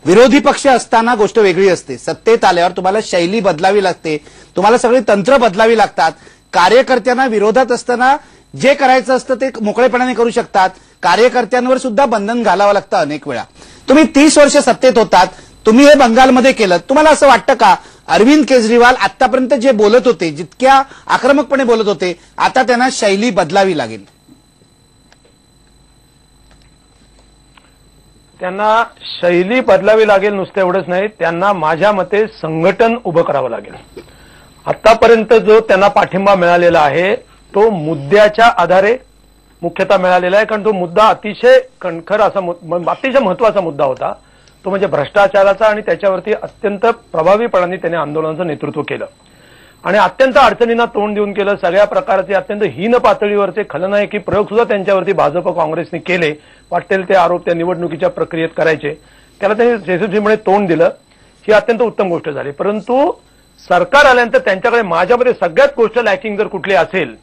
विरोधी पक्ष असताना गोष्ट वेगळी असते, सत्तेत आल्यावर तुम्हाला शैली बदलावी लागते, तुम्हाला सगळी तंत्र बदलावी लागतात. कार्यकर्त्यांना विरोधात असताना जे करायचं असतं ते मोकळेपणाने करू शकतात, कार्यकर्त्यांवर सुद्धा बंधन घालावं लागतं अनेक वेळा. तुम्ही 30 वर्ष सत्तेत होतात, तुम्ही हे बंगालमध्ये केलं. तुम्हाला असं वाटतं का अरविंद केजरीवाल आतापर्यंत जे बोलत होते, जितक्या आक्रमकपणे बोलत होते, आता त्यांना शैली बदलावी लागेल? त्यांना शैली बदलावी लागेल नुसतं एवढंच नाही, त्यांना माझ्या मते संघटन उभं करावं लागेल. आतापर्यंत जो त्यांना पाठिंबा मिळालेला आहे तो मुद्द्याच्या आधारे मुख्यतः मिळालेला आहे, कारण तो मुद्दा अतिशय कणखर असा अतिशय महत्वाचा मुद्दा होता, तो म्हणजे भ्रष्टाचाराचा. आणि त्याच्यावरती अत्यंत प्रभावीपणाने त्यांनी आंदोलनाचं नेतृत्व केलं आणि अत्यंत अडचणींना तोंड देऊन केलं. सगळ्या प्रकारचे अत्यंत हीन पातळीवरचे खलनायकी प्रयोग सुद्धा त्यांच्यावरती भाजप काँग्रेसने केले. वाटेल ते आरोप त्या निवडणुकीच्या प्रक्रियेत करायचे, त्याला त्यांनी यशस्वीपणे तोंड दिलं. ही अत्यंत उत्तम गोष्ट झाली. परंतु सरकार आल्यानंतर त्यांच्याकडे माझ्यामध्ये सगळ्यात गोष्ट लॅकिंग जर कुठली असेल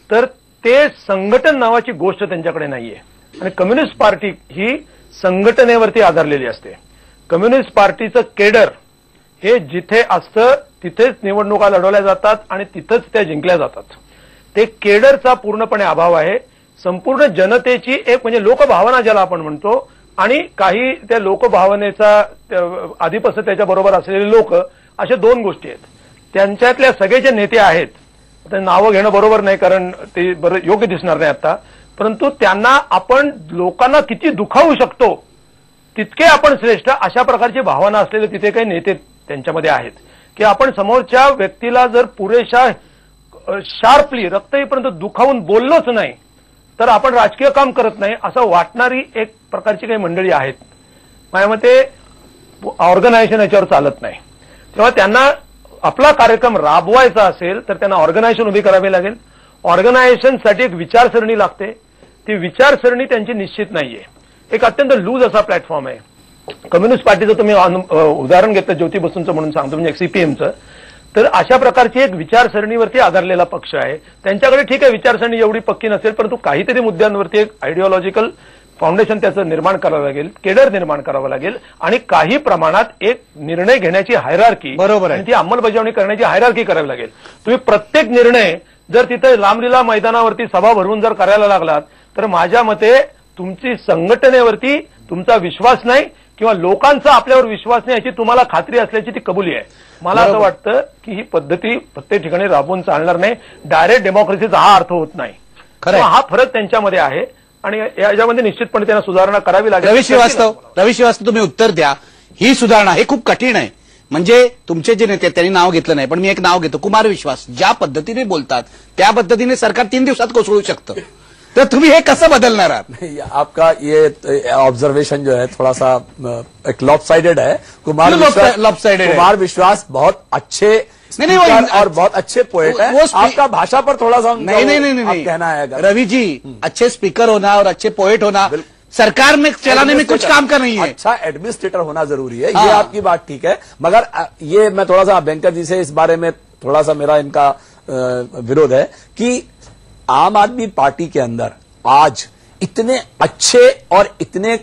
तर ते संघटन नावाची गोष्ट त्यांच्याकडे नाहीये. आणि कम्युनिस्ट पार्टी ही संघटनेवरती आधारलेली असते. कम्युनिस्ट पार्टीचं केडर हे जिथे असतं तिथेच निवडणुका लढवल्या जातात आणि तिथंच त्या जिंकल्या जातात. ते केडरचा पूर्णपणे अभाव आहे. संपूर्ण जनतेची एक म्हणजे लोकभावना ज्याला आपण म्हणतो, आणि काही त्या लोकभावनेचा आधीपासून त्याच्याबरोबर असलेले लोक, अशा दोन गोष्टी आहेत. त्यांच्यातल्या सगळे जे नेते आहेत, आता नावं घेणं बरोबर नाही कारण ते बरं योग्य दिसणार नाही आता, परंतु त्यांना आपण लोकांना किती दुखावू शकतो तितके आपण श्रेष्ठ, अशा प्रकारची भावना असलेले तिथे काही नेते त्यांच्यामध्ये आहेत की आपण समोरच्या व्यक्तीला जर पुरेशा शार्पली रक्त येईपर्यंत दुखावून बोललोच नाही तर आपण राजकीय काम करत नाही असं वाटणारी एक प्रकारची काही मंडळी आहेत. माझ्या मते ऑर्गनायझेशन याच्यावर चालत नाही. तेव्हा त्यांना आपला कार्यक्रम राबवायचा असेल तर त्यांना ऑर्गनायझेशन उभी करावी लागेल. ऑर्गनायझेशनसाठी एक विचारसरणी लागते. ती विचारसरणी त्यांची निश्चित नाहीये. एक अत्यंत लूज असा प्लॅटफॉर्म आहे. कम्युनिस्ट पार्टीचं तुम्ही उदाहरण घेतलं ज्योती बसूंचं म्हणून सांगतो, म्हणजे सीपीएमचं, तर अशा प्रकारची एक विचारसरणीवरती आधारलेला पक्ष आहे. त्यांच्याकडे ठीक आहे विचारसरणी एवढी पक्की नसेल, परंतु काहीतरी मुद्द्यांवरती एक आयडिओलॉजिकल फाउंडेशन त्याचं निर्माण करावं लागेल, केडर निर्माण करावं लागेल आणि काही प्रमाणात एक निर्णय घेण्याची हायरार्की, बरोबर आहे, आणि ती अंमलबजावणी करण्याची हायरार्की करावी लागेल. तुम्ही प्रत्येक निर्णय जर तिथे रामलीला मैदानावरती सभा भरवून जर करायला लागलात तर माझ्या मते तुमची संघटनेवरती तुमचा विश्वास नाही किंवा लोकांचा आपल्यावर विश्वास नाही याची तुम्हाला खात्री असल्याची ती कबुली आहे. मला असं वाटतं की ही पद्धती प्रत्येक ठिकाणी राबवून चालणार नाही. डायरेक्ट डेमोक्रेसीचा हा अर्थ होत नाही. हा फरक त्यांच्यामध्ये आहे आणि याच्यामध्ये निश्चितपणे त्यांना सुधारणा करावी लागेल. रवी श्रीवास्तव तुम्ही उत्तर द्या. ही सुधारणा हे खूप कठीण आहे. म्हणजे तुमचे जे नेते त्यांनी नाव घेतलं नाही पण मी एक नाव घेतो, कुमार विश्वास. ज्या पद्धतीने बोलतात त्या पद्धतीने सरकार 3 दिवसात कोसळू शकतं. तर तुम्ही हे कसं बदलणार आहात? आपका ये ऑब्जर्वेशन जो है थोड़ा सा एक लॉपसाइडेड है. कुमार विश्वास बहुत अच्छे नहीं, और बहुत अच्छे पोएट है. आपका भाषा पर थोड़ा सा नहीं कहना है रवि जी, अच्छे स्पीकर होना और अच्छे पोएट होना सरकार में चलाने में कुछ काम का नहीं है. अच्छा एडमिनिस्ट्रेटर होना जरूरी है. ये आपकी बात ठीक है, मगर ये मैं थोड़ा सा अभ्यंकर जी से इस बारे में थोड़ा सा मेरा इनका विरोध है कि आम आदमी पार्टी के अंदर आज इतने अच्छे और इतने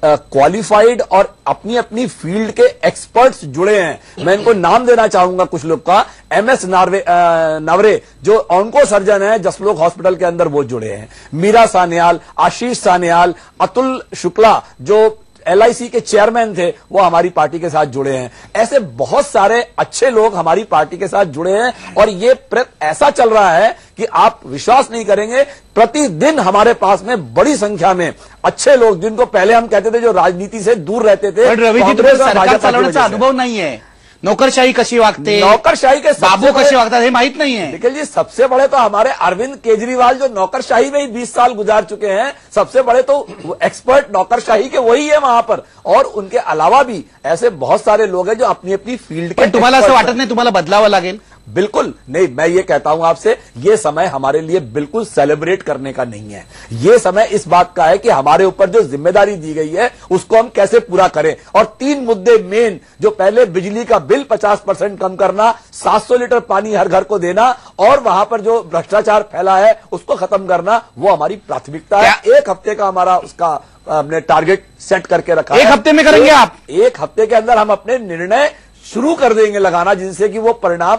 क्वालिफाइड और अपनी अपनी फील्ड के एक्सपर्ट्स जुड़े हैं. मैं इनको नाम देना चाहूंगा कुछ लोग का. MS नवरे जो ऑन्को सर्जन है जसलोक हॉस्पिटल के अंदर वो जुड़े हैं. मीरा सान्याल, आशीष सान्याल, अतुल शुक्ला जो LIC के चेयरमैन थे वो हमारी पार्टी के साथ जुड़े हैं. ऐसे बहुत सारे अच्छे लोग हमारी पार्टी के साथ जुड़े हैं और ये ऐसा चल रहा है कि आप विश्वास नहीं करेंगे, प्रतिदिन हमारे पास में बड़ी संख्या में अच्छे लोग जिनको पहले हम कहते थे जो राजनीति से दूर रहते थे. रवि जी, तुम्ही सरकार चालवण्याचा अनुभव नाहीये. नौकरशाही कशी वागते, नौकरशाही के बाबू कसे वागतात हे माहित नाहीये. निखिल जी, सबसे बड़े तो हमारे अरविंद केजरीवाल जो नौकरशाही में ही 20 साल गुजार चुके हैं, सबसे बड़े तो एक्सपर्ट नौकरशाही के वही है वहां पर. और उनके अलावा भी ऐसे बहुत सारे लोग हैं जो अपनी अपनी फील्ड के. तुम्हाला असं वाटत नाही तुम्हाला बदलावं लागेल? बिल्कुल नहीं। मैं ये कहता हूं आपसे, ये समय हमारे लिए बिल्कुल सेलिब्रेट करने का नहीं है। ये समय इस बात का है कि हमारे ऊपर जो जिम्मेदारी दी गई है उसको हम कैसे पूरा करें। और 3 मुद्दे मेन, जो पहले बिजली का बिल 50% कम करना, 700 लीटर पानी हर घर को देना और वहां पर जो भ्रष्टाचार फैला है उसको खत्म करना, वो हमारी प्राथमिकता है। 1 हफ्ते का हमारा उसका हमने टारगेट सेट करके रखा है। 1 हफ्ते में करेंगे आप? 1 हफ्ते के अंदर हम अपने निर्णय शुरू कर देंगे लगाना, जिनसे कि वो परिणाम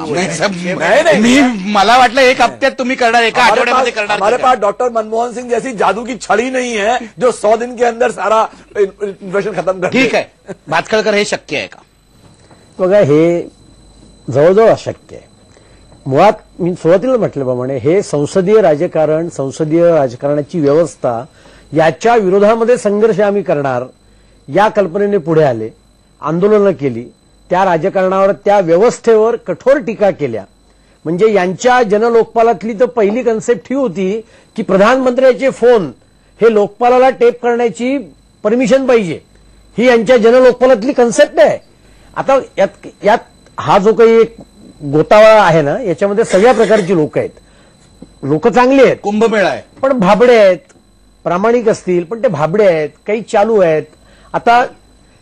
नहीं, मला वाटलं 1 हफ्त्यात तुम्ही करणार, 1 आठवड्यामध्ये करणार। हमारे पास डॉक्टर मनमोहन सिंह जैसी जादू की छड़ी नहीं है जो 100 दिन के अंदर सारा इन्फ्लेशन खत्म कर दे। ठीक आहे, भातखळकर हे शक्य आहे का? बघा, हे जवळजवळ अशक्य आहे। मुळात मी सुरुवातीला म्हटल्याप्रमाणे हे संसदीय राजकारण, संसदीय राजकारणाची व्यवस्था याच्या विरोधामध्ये संघर्ष आम्ही करणार या कल्पनेने पुढे आले, आंदोलनं केली, त्या राजकारणावर, त्या व्यवस्थेवर कठोर टीका केल्या। म्हणजे यांच्या जनलोकपालातली तर पहिली कन्सेप्ट ही होती की प्रधानमंत्र्याचे फोन हे लोकपालाला टेप करण्याची परमिशन पाहिजे, ही यांच्या जनलोकपालातली कन्सेप्ट आहे। आता यात हा जो काही एक गोतावळा आहे ना, याच्यामध्ये सगळ्या प्रकारची लोक आहेत। लोक चांगली आहेत, कुंभमेळा आहे, पण भाबडे आहेत, प्रामाणिक असतील पण ते भाबडे आहेत, काही चालू आहेत। आता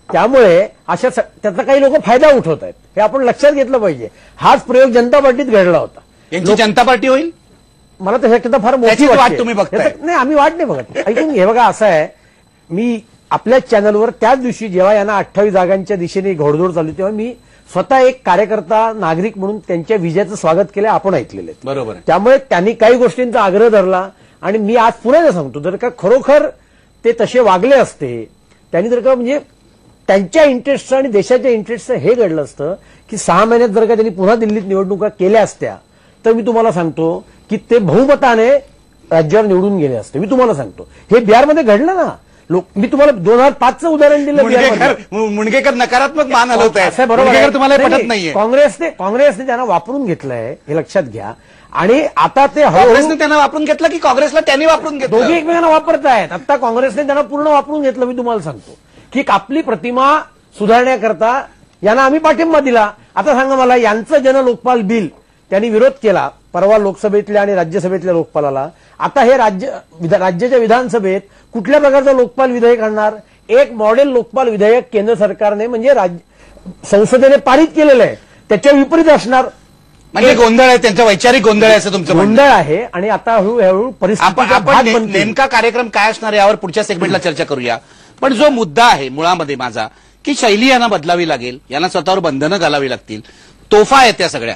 त्यामुळे अशा त्याचा काही लोक फायदा उठवत आहेत, हे आपण लक्षात घेतलं पाहिजे। हाच प्रयोग जनता पार्टीत घडला होता। यांची जनता पार्टी होईल? मला तर शक्यता फार मोठी त्याची वाट वाटते। तुम्ही बघताय? नाही, आम्ही वाट नाही बघत। ऐकून घे, बघा असं आहे, मी आपल्याच चॅनलवर त्याच दिवशी जेव्हा यांना 28 जागांच्या दिशेने घोडदौड चालू, तेव्हा मी स्वतः एक कार्यकर्ता, नागरिक म्हणून त्यांच्या विजयाचं स्वागत केलं, आपण ऐकलेलं आहे। बरोबर आहे। त्यामुळे त्यांनी काही गोष्टींचा आग्रह धरला आणि मी आज पुन्हा सांगतो, जर का खरोखर ते तसे वागले असते, त्यांनी जर का म्हणजे त्यांच्या इंटरेस्टचं आणि देशाच्या इंटरेस्टचं हे घडलं असतं की 6 महिन्यात जर का त्यांनी पुन्हा दिल्लीत निवडणुका केल्या असत्या, तर मी तुम्हाला सांगतो की ते बहुमताने राज्यावर निवडून गेले असते। मी तुम्हाला सांगतो, हे बिहारमध्ये घडलं ना। मी तुम्हाला 2005चं उदाहरण दिलं। मुणगेकर नकारात्मक मान हलवत असं आहे, बरोबर मुणगेकर तुम्हाला आहे। पटत नाहीये? काँग्रेसने त्यांना वापरून घेतलंय, हे लक्षात घ्या। आणि आता ते काँग्रेसने त्यांना वापरून घेतलं की काँग्रेसला त्यांनी वापरून घेतलं? दोघे एकमेकांना वापरतायत। आता काँग्रेसने त्यांना पूर्ण वापरून घेतलं। मी तुम्हाला सांगतो की आपली प्रतिमा सुधारण्याकरता यांना आम्ही पाठिंबा दिला। आता सांगा मला, यांचं जनलोकपाल बिल त्यांनी विरोध केला परवा लोकसभेतल्या आणि राज्यसभेतल्या लोकपालाला। आता हे राज्याच्या विधानसभेत कुठल्या प्रकारचं लोकपाल विधेयक आणणार? एक मॉडेल लोकपाल विधेयक केंद्र सरकारने म्हणजे संसदेने पारित केलेलं आहे, त्याच्या विपरीत असणार। म्हणजे गोंधळ आहे, त्यांचा वैचारिक गोंधळ आहे असं तुमचं म्हणणं? गोंधळ आहे आणि आता हळूहळू परिस्थिती आपण नेमका कार्यक्रम काय असणार यावर पुढच्या सेगमेंटला चर्चा करूया। पण जो मुद्दा आहे मुळामध्ये माझा, की शैली यांना बदलावी लागेल, यांना स्वतःवर बंधनं घालावी लागतील, तोफा आहेत त्या सगळ्या।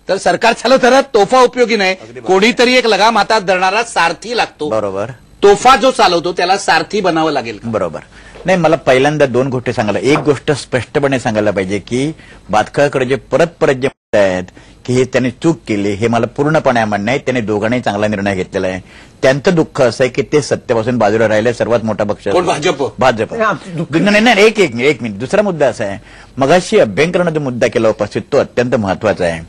तर सरकार चालवत तर तोफा उपयोगी नाही, कोणीतरी एक लगाम हातात धरणारा सारथी लागतो। बरोबर, तोफा जो चालवतो त्याला सारथी बनावं लागेल। बरोबर। नाही, मला पहिल्यांदा 2 गोष्टी सांगायला, एक गोष्ट स्पष्टपणे सांगायला पाहिजे की भातखळकडे जे परत जे आहेत की हे त्यांनी चूक केली, हे मला पूर्णपणे मान्य आहे। त्यांनी दोघांनी चांगला निर्णय घेतलेला आहे। त्यांचं दुःख असं आहे की ते सत्तेपासून बाजूला राहिले, सर्वात मोठा पक्ष भाजप। नाही, एक मिनिट। दुसरा मुद्दा असा आहे, मगाशी अभ्यंकरानं जो मुद्दा केला उपस्थित, तो अत्यंत महत्वाचा आहे।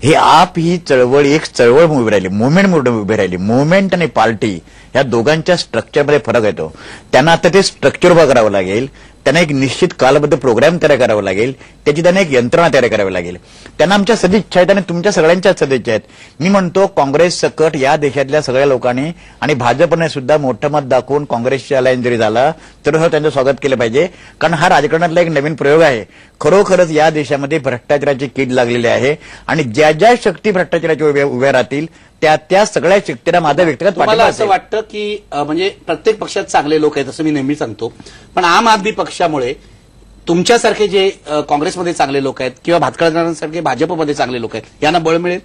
हे आप ही चळवळ एक चळवळ उभी राहिली, मुवमेंट उभी राहिली। मुवमेंट आणि पार्टी या दोघांच्या स्ट्रक्चरमध्ये फरक येतो। त्यांना आता ते स्ट्रक्चर उभं करावं लागेल, त्यांना एक निश्चित कालबद्ध प्रोग्राम तयार करावा लागेल, त्याची त्यांना एक यंत्रणा तयार करावी लागेल। त्यांना आमच्या सदिच्छा आहेत आणि तुमच्या सगळ्यांच्याच सदिच्छा आहेत। मी म्हणतो, काँग्रेस सकट या देशातल्या सगळ्या लोकांनी आणि भाजपने सुद्धा मोठं मत दाखवून काँग्रेसची अलायन्स जरी झाला तर त्यांचं स्वागत केलं पाहिजे, कारण हा राजकारणातला एक नवीन प्रयोग आहे। खरोखरच या देशामध्ये भ्रष्टाचाराची कीड लागलेली आहे आणि ज्या ज्या शक्ती भ्रष्टाचाराच्या उभ्या राहतील त्या सगळ्या शक्तीला माझा व्यक्तिगत पाठिंबा आहे। असं वाटतं की म्हणजे प्रत्येक पक्षात चांगले लोक आहेत असं मी नेहमी सांगतो, पण आम आदमी पक्षामुळे तुमच्यासारखे जे काँग्रेसमध्ये चांगले लोक आहेत किंवा भातखळकरांसारखे भाजपमध्ये चांगले लोक आहेत, यांना बळ मिळेल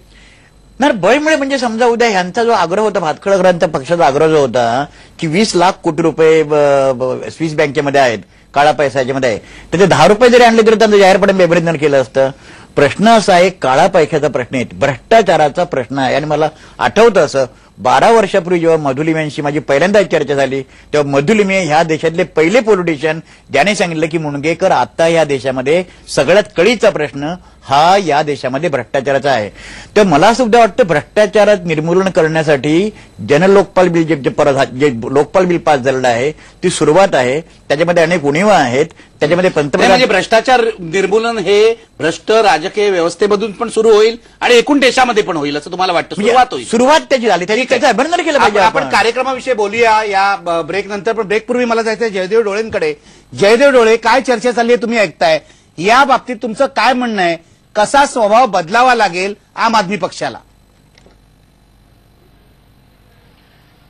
ना? बळ मिळेल म्हणजे समजा उद्या ह्यांचा जो आग्रह होता, भातखळकरांचा पक्षाचा आग्रह जो होता की 20 लाख कोटी रुपये स्विस बँकेमध्ये आहेत, काळा पैसा याच्यामध्ये आहे, त्याचे 10 रुपये जरी आणले तरी त्यांचं जाहीरपणे बेबरीतन केलं असतं। प्रश्न असा आहे, काळा पैशाचा प्रश्न आहे, भ्रष्टाचाराचा प्रश्न आहे। आणि मला आठवतं असं, 12 वर्षापूर्वी जेव्हा मधुलिम्यांशी माझी पहिल्यांदा चर्चा झाली, तेव्हा मधुलिमे ह्या देशातले पहिले पॉलिटिशियन ज्याने सांगितलं की मुणगेकर, आता या देशामध्ये सगळ्यात कळीचा प्रश्न हा या देशामध्ये भ्रष्टाचाराचा आहे. तर मला सुद्धा वाटतं भ्रष्टाचारात निर्मूलन करण्यासाठी जनलोकपाल बिल जे लोकपाल बिल पास झालेलं आहे ती सुरुवात आहे. त्याच्यामध्ये अनेक उणीवा आहेत. त्याच्यामध्ये पंतप्रधान म्हणजे भ्रष्टाचार निर्मूलन हे भ्रष्ट राजकीय व्यवस्थेमधून पण सुरू होईल आणि एकूण देशामध्ये पण होईल असं तुम्हाला वाटतं? सुरुवात होईल. सुरुवात त्याची झाली. त्याचं अभिनंदन केलं पाहिजे. आपण कार्यक्रमाविषयी बोलूया या ब्रेक नंतर. पण ब्रेकपूर्वी मला जायचं आहे जयदेव डोळेंकडे. जयदेव डोळे, काय चर्चा चालली आहे तुम्ही ऐकताय, या बाबतीत तुमचं काय म्हणणं आहे? कसा स्वभाव बदलावा लागेल आम आदमी पक्षाला?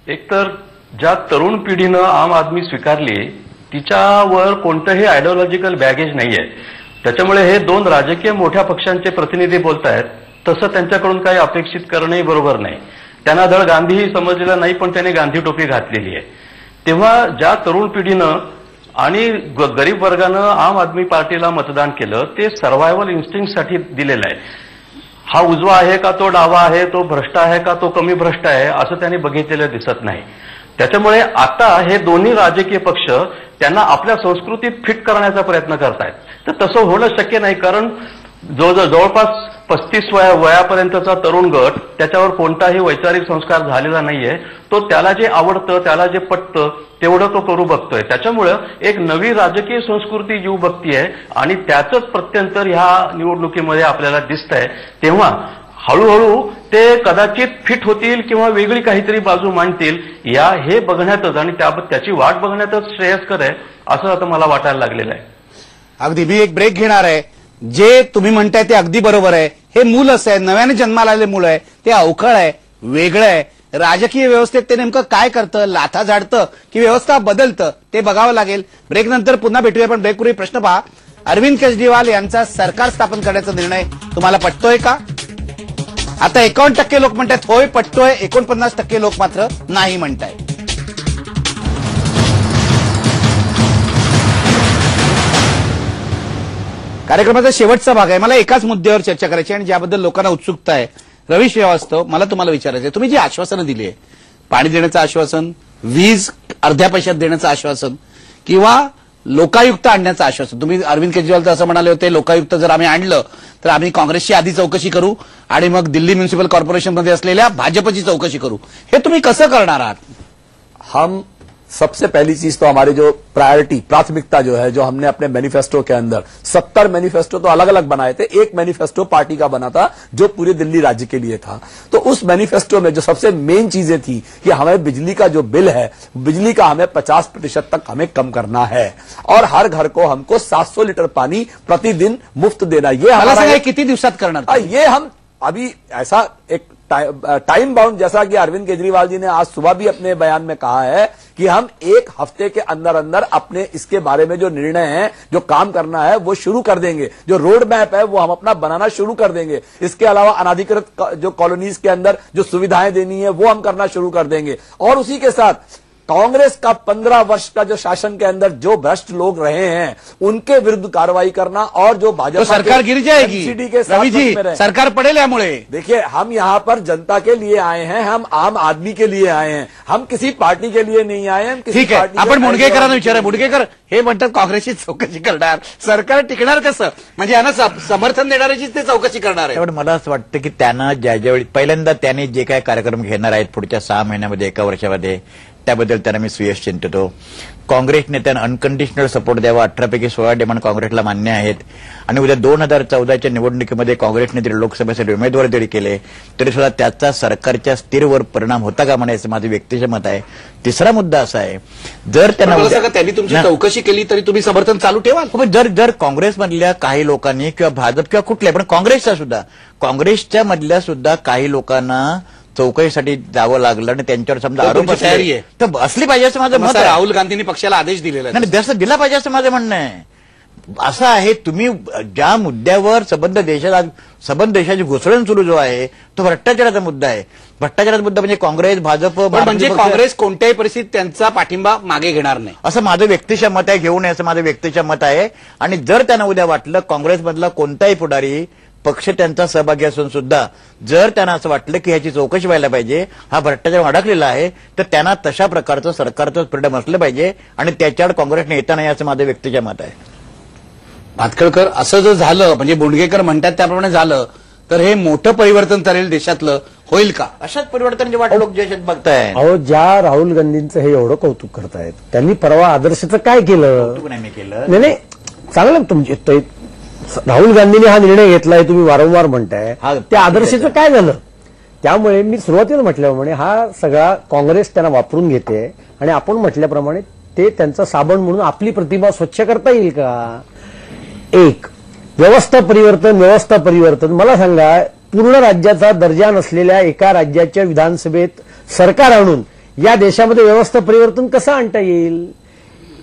एकतर ज्या तरुण पिढीनं आम आदमी स्वीकारली तिच्यावर कोणतंही आयडिओलॉजिकल बॅगेज नाहीये. त्याच्यामुळे हे दोन राजकीय मोठ्या पक्षांचे प्रतिनिधी बोलतायत तसं त्यांच्याकडून काही अपेक्षित करणंही बरोबर नाही. त्यांना धड गांधीही समजलेलं नाही पण त्याने गांधी टोपी घातलेली आहे. तेव्हा ज्या तरुण पिढीनं आणि गरीब वर्गानं आम आदमी पार्टीला मतदान केलं ते सर्व्हायव्हल इन्स्टिंक्टसाठी दिलेलं आहे. हा उजवा आहे का तो डावा आहे, तो भ्रष्ट आहे का तो कमी भ्रष्ट आहे असं त्यांनी बघितलेलं दिसत नाही. त्याच्यामुळे आता हे दोन्ही राजकीय पक्ष त्यांना आपल्या संस्कृतीत फिट करण्याचा प्रयत्न करतायत. तर तसं होणं शक्य नाही कारण जवळपास 35 वयापर्यंतचा तरुण गट त्याच्यावर कोणताही वैचारिक संस्कार झालेला नाहीये. तो त्याला जे आवडतं त्याला जे पटतं तेवढं तो करू बघतोय. त्याच्यामुळं एक नवी राजकीय संस्कृती जीव बघतीये आणि त्याचंच प्रत्यंतर ह्या निवडणुकीमध्ये आपल्याला दिसतंय. तेव्हा हळूहळू ते कदाचित फिट होतील किंवा वेगळी काहीतरी बाजू मांडतील हे बघण्यातच आणि त्याची वाट बघण्यातच श्रेयस्कर आहे असं आता मला वाटायला लागलेलं आहे. अगदी मी एक ब्रेक घेणार आहे. जे तुम्ही म्हणताय ते अगदी बरोबर आहे. हे मूल असं आहे, नव्याने जन्माला आलेले मूल आहे, ते अवखळ आहे, वेगळं आहे. राजकीय व्यवस्थेत ते नेमकं काय करतं, लाथा झाडतं की व्यवस्था बदलतं ते बघावं लागेल. ब्रेक नंतर पुन्हा भेटूया. पण ब्रेकपूर्वी प्रश्न पहा, अरविंद केजरीवाल यांचा सरकार स्थापन करण्याचा निर्णय तुम्हाला पटतोय का? आता 51% लोक म्हणतात होय पटतोय, 49% लोक मात्र नाही म्हणताय. कार्यक्रमाचा शेवटचा भाग आहे. मला एकाच मुद्द्यावर चर्चा करायची आणि ज्याबद्दल लोकांना उत्सुकता आहे. रवी श्रीवास्तव, मला तुम्हाला विचारायचं आहे, तुम्ही जी आश्वासनं दिली आहे, पाणी देण्याचं आश्वासन, वीज अर्ध्या पैशात देण्याचं आश्वासन किंवा लोकायुक्त आणण्याचं आश्वासन, तुम्ही अरविंद केजरीवाल तर असं म्हणाले होते लोकायुक्त जर आम्ही आणलं तर आम्ही काँग्रेसची आधी चौकशी करू आणि मग दिल्ली म्युनिसिपल कॉर्पोरेशनमध्ये असलेल्या भाजपची चौकशी करू. हे तुम्ही कसं करणार आहात? हम सबसे पहली चीज तो हमारी जो प्राथमिकता जो है, जो हमने अपने मैनिफेस्टो के अंदर 70 मैनिफेस्टो तो अलग अलग बनाए थे, एक मैनिफेस्टो पार्टी का बना था जो पूरे दिल्ली राज्य के लिए था. तो उस मैनिफेस्टो में जो सबसे मेन चीजें थी कि हमें बिजली का जो बिल है, बिजली का हमें 50% तक हमें कम करना है और हर घर को हमको 700 लीटर पानी प्रतिदिन मुफ्त देना. ये हमारा किती दिवसात करणार? ये हम अभी ऐसा एक टाइम बाउंड, जैसा कि अरविंद केजरीवाल जी ने आज सुबह भी अपने बयान में कहा है कि हम एक हफ्ते के अंदर अंदर अपने इसके बारे में जो निर्णय है, जो काम करना है वो शुरू कर देंगे. जो रोड मैप है वो हम अपना बनाना शुरू कर देंगे. इसके अलावा अनाधिकृत जो कॉलोनीज के अंदर जो सुविधाएं देनी है वो हम करना शुरू कर देंगे. और उसी के साथ कांग्रेस का 15 वर्ष का जो शासन के अंदर जो भ्रष्ट लोग रहे हैं उनके विरुद्ध कार्रवाई करना और जो भाजपा तो सरकार गिर जाएगी. रवि जी, सरकार पड़ेल यामुळे. देखिए, हम यहाँ पर जनता के लिए आए हैं, हम आम आदमी के लिए आए हैं, हम किसी पार्टी के लिए नहीं आए हैं. ठीक आहे, आपण मुंडगेकरांना विचारा. मुंडगेकर हे म्हणतात काँग्रेसची चौकशी करणार, सरकार टिकणार कसं? म्हणजे यांना समर्थन देणाऱ्याचीच ते चौकशी करणार आहे. त्यामुळे मला असं वाटतं की त्यांना ज्यावेळी पहिल्यांदा त्याने जे काय कार्यक्रम घेणार आहेत पुढच्या 6 महिन्यामध्ये, 1 वर्षामध्ये, त्याबद्दल त्यांना मी सुयश चिंततो. काँग्रेसने त्यांना अनकंडिशनल सपोर्ट द्यावा. 18 पैकी 16 डिमांड काँग्रेसला मान्य आहेत आणि उद्या 2014च्या निवडणुकीमध्ये काँग्रेसने जरी लोकसभेसाठी उमेदवार जरी केले तरी सुद्धा त्याचा सरकारच्या स्थिरवर परिणाम होता का म्हणायचं माझं व्यक्तिगत मत आहे. तिसरा मुद्दा असा आहे, जर त्यांनी तुमची चौकशी केली तरी तुम्ही समर्थन चालू ठेवाल? जर काँग्रेसमधल्या काही लोकांनी किंवा भाजप किंवा कुठल्या पण काँग्रेसच्या मधल्या सुद्धा काही लोकांना चौकशीसाठी जावं लागलं आणि त्यांच्यावर समजा आरोप तयारी आहे तर असली पाहिजे असं माझं मत आहे. राहुल गांधींनी पक्षाला आदेश दिलेला नाही, जसं दिला पाहिजे असं माझं म्हणणं आहे. असं आहे, तुम्ही ज्या मुद्द्यावर संबंध देशाची घुसळण सुरू जो आहे तो भ्रष्टाचाराचा मुद्दा आहे. भ्रष्टाचाराचा मुद्दा म्हणजे काँग्रेस, भाजप, म्हणजे काँग्रेस कोणत्याही परिस्थितीत त्यांचा पाठिंबा मागे घेणार नाही असं माझं व्यक्तिशः मत आहे. घेऊ नये असं माझं व्यक्तिशः मत आहे. आणि जर त्यांना उद्या वाटलं काँग्रेसमधला कोणताही पुढारी पक्ष त्यांचा सहभागी असून सुद्धा जर त्यांना असं वाटलं की ह्याची चौकशी व्हायला पाहिजे, हा भ्रष्टाचार अडकलेला आहे, तर त्यांना तशा प्रकारचं सरकारचं फ्रीडम असलं पाहिजे आणि त्याच्यावर काँग्रेसने येता नाही असं माझं व्यक्तिगत मत आहे. भातखळकर, असं जर झालं म्हणजे बोंडगेकर म्हणतात त्याप्रमाणे झालं तर हे मोठं परिवर्तन ठरेल देशातलं, होईल का? अशाच परिवर्तनाची वाट लोक देशात बघताय. अहो, ज्या राहुल गांधींचं हे एवढं कौतुक करतायत, त्यांनी परवा आदर्शचं काय केलं? नाही केलं. नाही, चांगलं तुमचे राहुल गांधींनी हा निर्णय घेतलाय, तुम्ही वारंवार म्हणताय, त्या आदर्शाचं काय झालं? त्यामुळे मी सुरुवातीला म्हटल्याप्रमाणे हा सगळा काँग्रेस त्यांना वापरून घेते आणि आपण म्हटल्याप्रमाणे ते त्यांचा साबण म्हणून आपली प्रतिमा स्वच्छ करता येईल का? एक व्यवस्था परिवर्तन. मला सांगा, पूर्ण राज्याचा दर्जा नसलेल्या एका राज्याच्या विधानसभेत सरकार आणून या देशामध्ये व्यवस्था परिवर्तन कसं आणता येईल?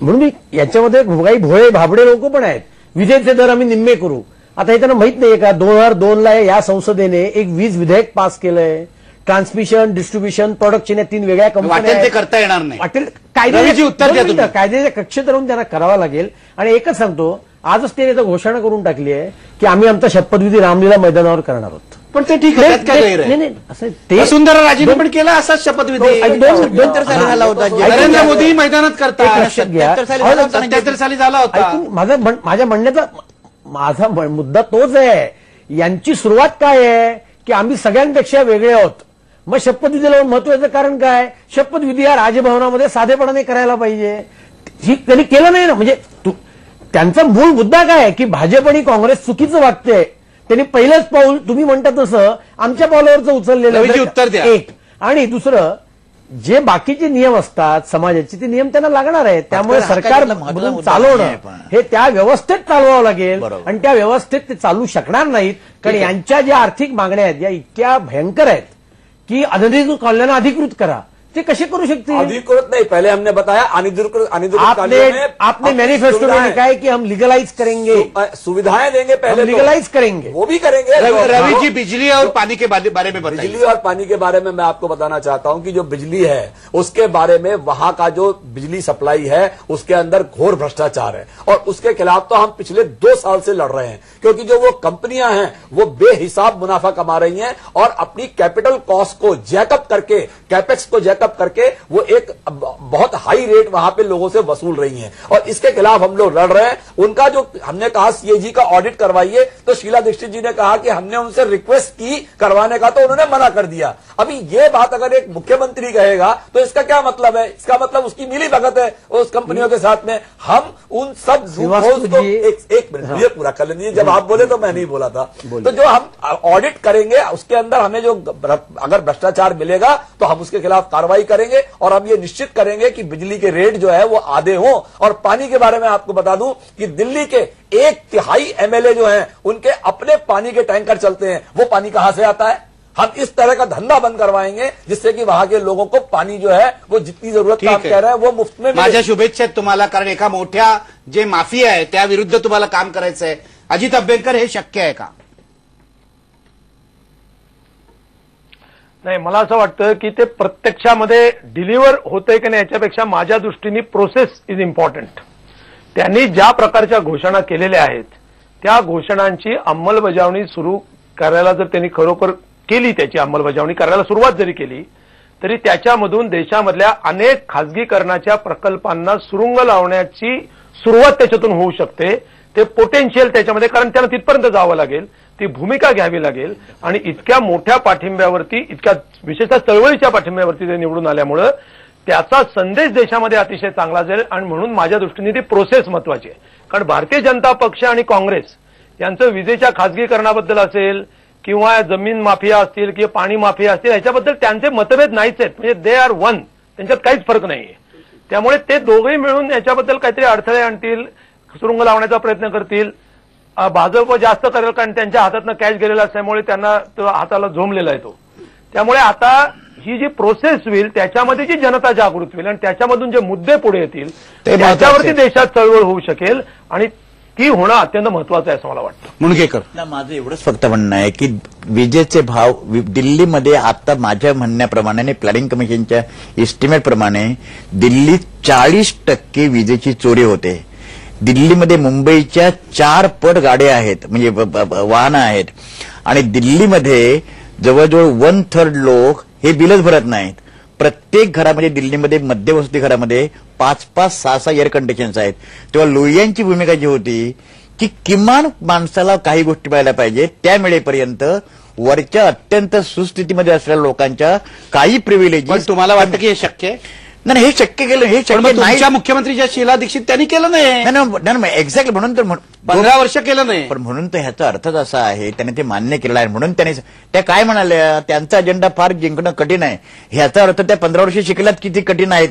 म्हणून याच्यामध्ये काही भोळे भाबडे लोक पण आहेत. विजेचे दर आम्ही निम्मे करू. आता हे त्यांना माहित नाहीये का 2002ला या संसदेने एक वीज विधेयक पास केलंय. ट्रान्समिशन, डिस्ट्रीब्युशन, प्रोडक्शन या 3 वेगळ्या कंपन्या ते करता येणार नाही. वाटेल रवीजी, उत्तर द्या तुम्ही. कायद्याच्या कक्षेत राहून त्यांना करावा लागेल. आणि एकच सांगतो, आजच ते घोषणा करून टाकली आहे की आम्ही आमचा शपथविधी रामलीला मैदानावर करणार आहोत. पण ते ठीक आहे, त्यात काय गैर आहे? नाही, असं ते वसुंधरा राजेने पण केला असाच शपथविधी. 77 साली झाला होता. नरेंद्र मोदी मैदानात करतात. 77 साली झाला होता. माझ्या माझा मुद्दा तोच आहे. यांची सुरुवात काय आहे की आम्ही सगळ्यांपेक्षा वेगळे आहोत. मग शपथविधीला महत्वाचं कारण काय? शपथविधी हा राजभवनामध्ये साधेपणाने करायला पाहिजे. ही त्यांनी केलं नाही ना. म्हणजे त्यांचा मूळ मुद्दा काय आहे की भाजप आणि काँग्रेस चुकीचं वागते. त्यांनी पहिलंच पाऊल तुम्ही म्हणता तसं आमच्या पावलावरचं उचललेलं उत्तर द्या. एक. आणि दुसरं, जे बाकीचे नियम असतात समाजाचे, ते नियम त्यांना लागणार आहेत. त्यामुळे सरकार चालवणं हे त्या व्यवस्थेत चालवावं लागेल. आणि त्या व्यवस्थेत ते चालू शकणार नाहीत. कारण यांच्या ज्या आर्थिक मागण्या आहेत या इतक्या भयंकर आहेत की अनधिकृत कॉलन्यांना अधिकृत करा. ते कसे करू शकते? अधिकृत नहीं, पहले हमने बताया अनधिकृत आपने मैनिफेस्टो में लिखा है कि हम लीगलाइज करेंगे, सुविधाएं देंगे, पहले लीगलाइज करेंगे, वो भी करेंगे. रवि जी, बिजली और पानी के बारे में बताइए. बिजली और पानी के बारे में मैं आपको बताना चाहता हूं कि जो बिजली है उसके बारे में वहां का जो बिजली सप्लाई है उसके अंदर घोर भ्रष्टाचार है और उसके खिलाफ तो हम पिछले 2 साल से लड़ रहे हैं. क्योंकि जो वो कंपनियां हैं वो बेहिसाब मुनाफा कमा रही हैं और अपनी कैपिटल कॉस्ट को जैकअप करके, कैपेक्स को जैकअप करके वो एक बहुत हाई रेट वहां पे लोगों से वसूल रही हैं और इसके खिलाफ हम लोग लड़ रहे हैं. उनका जो हमने कहा सीएजी का ऑडिट करवाइए, तो शीला दीक्षित जी ने कहा कि हमने उनसे रिक्वेस्ट की करवाने का, तो उन्होंने मना कर दिया. अभी ये बात अगर एक मुख्यमंत्री कहेगा तो इसका क्या मतलब है? इसका मतलब उसकी मिली भगत है उस कंपनियों के साथ में. हम उन सब को एक मिनट ये पूरा कर लेंगे. जब आप बोले तो मैं नहीं बोला था. तो जो हम ऑडिट करेंगे उसके अंदर हमें जो अगर भ्रष्टाचार मिलेगा तो हम उसके खिलाफ कार्रवाई करेंगे और हम ये निश्चित करेंगे कि बिजली के रेट जो है वो आधे हों. और पानी के बारे में आपको बता दूं कि दिल्ली के 1/3 एमएलए जो हैं उनके अपने पानी के टैंकर चलते हैं. वो पानी कहां से आता है? हम इस तरह का धंधा बंद करवाएंगे जिससे कि वहां के लोगों को पानी जो है वो जितनी जरूरत का आप कह रहे हैं वो मुफ्त में. माझ्या शुभेच्छा आहेत तुम्हाला, कारण एका मोठ्या जे माफिया आहे त्याविरुद्ध तुम्हाला काम करायचं आहे. अजित अभ्यंकर, हे शक्य आहे का? नाही, मला असं वाटतं की ते प्रत्यक्षामध्ये डिलिव्हर होतंय की नाही याच्यापेक्षा माझ्या दृष्टीने प्रोसेस इज इम्पॉर्टंट. त्यांनी ज्या प्रकारच्या घोषणा केलेल्या आहेत त्या घोषणांची अंमलबजावणी सुरू करायला जर त्यांनी खरोखर केली, त्याची अंमलबजावणी करायला सुरुवात जरी केली तरी त्याच्यामधून देशामधल्या अनेक खासगीकरणाच्या प्रकल्पांना सुरुंग लावण्याची सुरुवात त्याच्यातून होऊ शकते. ते पोटेन्शियल त्याच्यामध्ये, कारण त्याला तिथपर्यंत जावं लागेल, ती भूमिका घ्यावी लागेल. आणि इतक्या मोठ्या पाठिंब्यावरती, इतक्या विशेषतः चळवळीच्या पाठिंब्यावरती ते निवडून आल्यामुळं त्याचा संदेश देशामध्ये अतिशय चांगला जाईल. आणि म्हणून माझ्या दृष्टीने ती प्रोसेस महत्वाची आहे. कारण भारतीय जनता पक्ष आणि काँग्रेस यांचं विजेच्या खासगीकरणाबद्दल असेल किंवा जमीन माफिया असतील किंवा पाणी माफिया असतील याच्याबद्दल त्यांचे मतभेद नाहीच आहेत. म्हणजे दे आर वन, त्यांच्यात काहीच फरक नाहीये. त्यामुळे ते दोघेही मिळून याच्याबद्दल काहीतरी अडथळे आणतील, सुरुंग लावण्याचा प्रयत्न करतील. भाजप जास्त करेल कारण त्यांच्या हातातनं कॅश गेलेला असल्यामुळे त्यांना तो हाताला झोंबलेला आहे तो. त्यामुळे आता ही जी प्रोसेस होईल त्याच्यामध्ये जी जनता जागृत होईल आणि त्याच्यामधून जे मुद्दे पुढे येतील त्याच्यावरती देशात चळवळ होऊ शकेल आणि ती होणं अत्यंत महत्वाचं आहे असं मला वाटतं. मुणगेकर, माझं एवढंच फक्त म्हणणं आहे की विजेचे भाव दिल्लीमध्ये आता माझ्या म्हणण्याप्रमाणे प्लॅनिंग कमिशनच्या एस्टिमेट प्रमाणे दिल्लीत 40% विजेची चोरी होते. दिल्लीमध्ये मुंबईच्या 4 पट गाड्या आहेत, म्हणजे वाहनं आहेत. आणि दिल्लीमध्ये जवळजवळ 1/3 लोक हे बिलच भरत नाहीत. प्रत्येक घरामध्ये दिल्लीमध्ये मध्यवस्ती घरामध्ये 5-5, 6-6 एअर कंडिशन्स आहेत. तेव्हा लोहियांची भूमिका जी होती की किमान माणसाला काही गोष्टी मिळायला पाहिजे. त्या मिळेपर्यंत वरच्या अत्यंत सुस्थितीमध्ये असलेल्या लोकांच्या काही पण प्रिव्हिलेजेस. तुम्हाला वाटतं की हे शक्य आहे? नाही, हे शक्य केलं, हे पण शक्य मग नाही. तुमच्या मुख्यमंत्र्यांच्या शीला दीक्षित त्यांनी केलं नाही. नाही, एक्झॅक्टली म्हणून तर 15 वर्ष केलं नाही. पण म्हणून तर ह्याचा अर्थच असा आहे, त्याने ते मान्य केलं आहे. म्हणून त्याने त्या काय म्हणाल्या, त्यांचा अजेंडा फार जिंकणं कठीण आहे. ह्याचा अर्थ त्या 15 वर्ष शिकल्यात किती कठीण आहे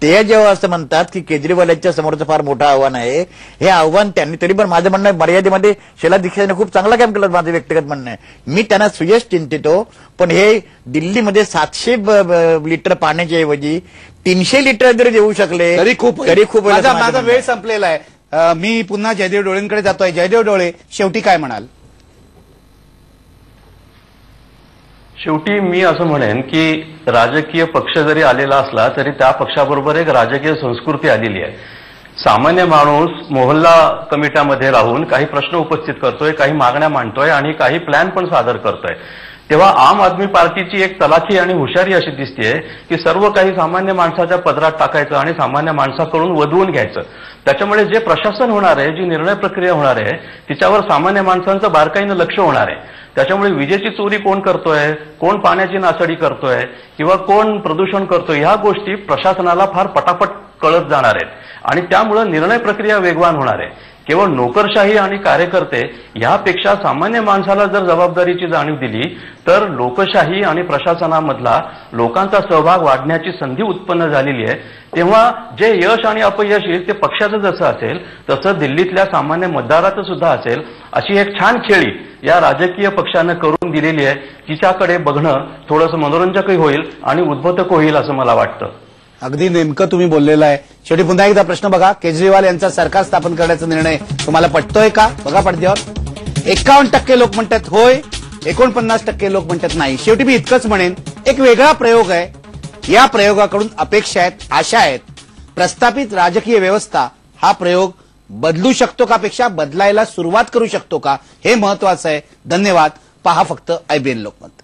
ते जेव्हा असं म्हणतात की केजरीवालांच्या समोरचं फार मोठं आव्हान आहे, हे आव्हान त्यांनी, तरी पण माझं म्हणणं आहे मर्यादेमध्ये शीला दीक्षितने खूप चांगलं काम केलं, माझं व्यक्तिगत म्हणणं आहे. मी त्यांना सुयश चिंतितो. पण हे दिल्लीमध्ये 700 लिटर पाण्याच्या ऐवजी 300 लिटर जरी देऊ शकले तरी खूप होईल असं माझा माझं वेळ संपलेला आहे. मी पुन्हा जयदेव डोळेंकडे जातोय. जयदेव डोळे, शेवटी काय म्हणाल? शेवटी मी असं म्हणेन की राजकीय पक्ष जरी आलेला असला तरी त्या पक्षाबरोबर एक राजकीय संस्कृती आलेली आहे. सामान्य माणूस मोहल्ला कमिट्यामध्ये राहून काही प्रश्न उपस्थित करतोय, काही मागण्या मांडतोय आणि काही प्लॅन पण सादर करतोय. तेव्हा आम आदमी पार्टीची एक चलाखी आणि हुशारी अशी दिसतेय की सर्व काही सामान्य माणसाच्या पदरात टाकायचं आणि सामान्य माणसाकडून वधवून घ्यायचं. त्याच्यामुळे जे प्रशासन होणार आहे, जी निर्णय प्रक्रिया होणार आहे, तिच्यावर सामान्य माणसांचं बारकाईनं लक्ष होणार आहे. त्याच्यामुळे विजेची चोरी कोण करतोय, कोण पाण्याची नासडी करतोय किंवा कोण प्रदूषण करतोय, ह्या गोष्टी प्रशासनाला फार पटापट कळत जाणार आहेत आणि त्यामुळे निर्णय प्रक्रिया वेगवान होणार आहे. केवळ नोकरशाही आणि कार्यकर्ते यापेक्षा सामान्य माणसाला जर जबाबदारीची जाणीव दिली तर लोकशाही आणि प्रशासनामधला लोकांचा सहभाग वाढण्याची संधी उत्पन्न झालेली आहे. तेव्हा जे यश आणि अपयश येईल ते पक्षाचं जसं असेल तसं दिल्लीतल्या सामान्य मतदाराचं सुद्धा असेल. अशी एक छान खेळी या राजकीय पक्षानं करून दिलेली आहे, तिच्याकडे बघणं थोडंसं मनोरंजकही होईल आणि उद्बोधक होईल असं मला वाटतं. अगदी नेमकं तुम्ही बोललेलं आहे. शेवटी पुन्हा एकदा प्रश्न बघा, केजरीवाल यांचा सरकार स्थापन करण्याचा निर्णय तुम्हाला पटतोय का? बघा पडद्यावर 51% लोक म्हणतात होय, 49% लोक म्हणतात नाही. शेवटी मी इतकंच म्हणेन, एक वेगळा प्रयोग आहे. या प्रयोगाकडून अपेक्षा आहेत, आशा आहेत. प्रस्थापित राजकीय व्यवस्था हा प्रयोग बदलू शकतो का, पेक्षा बदलायला सुरुवात करू शकतो का, हे महत्वाचं आहे. धन्यवाद. पहा फक्त IBN लोकमत.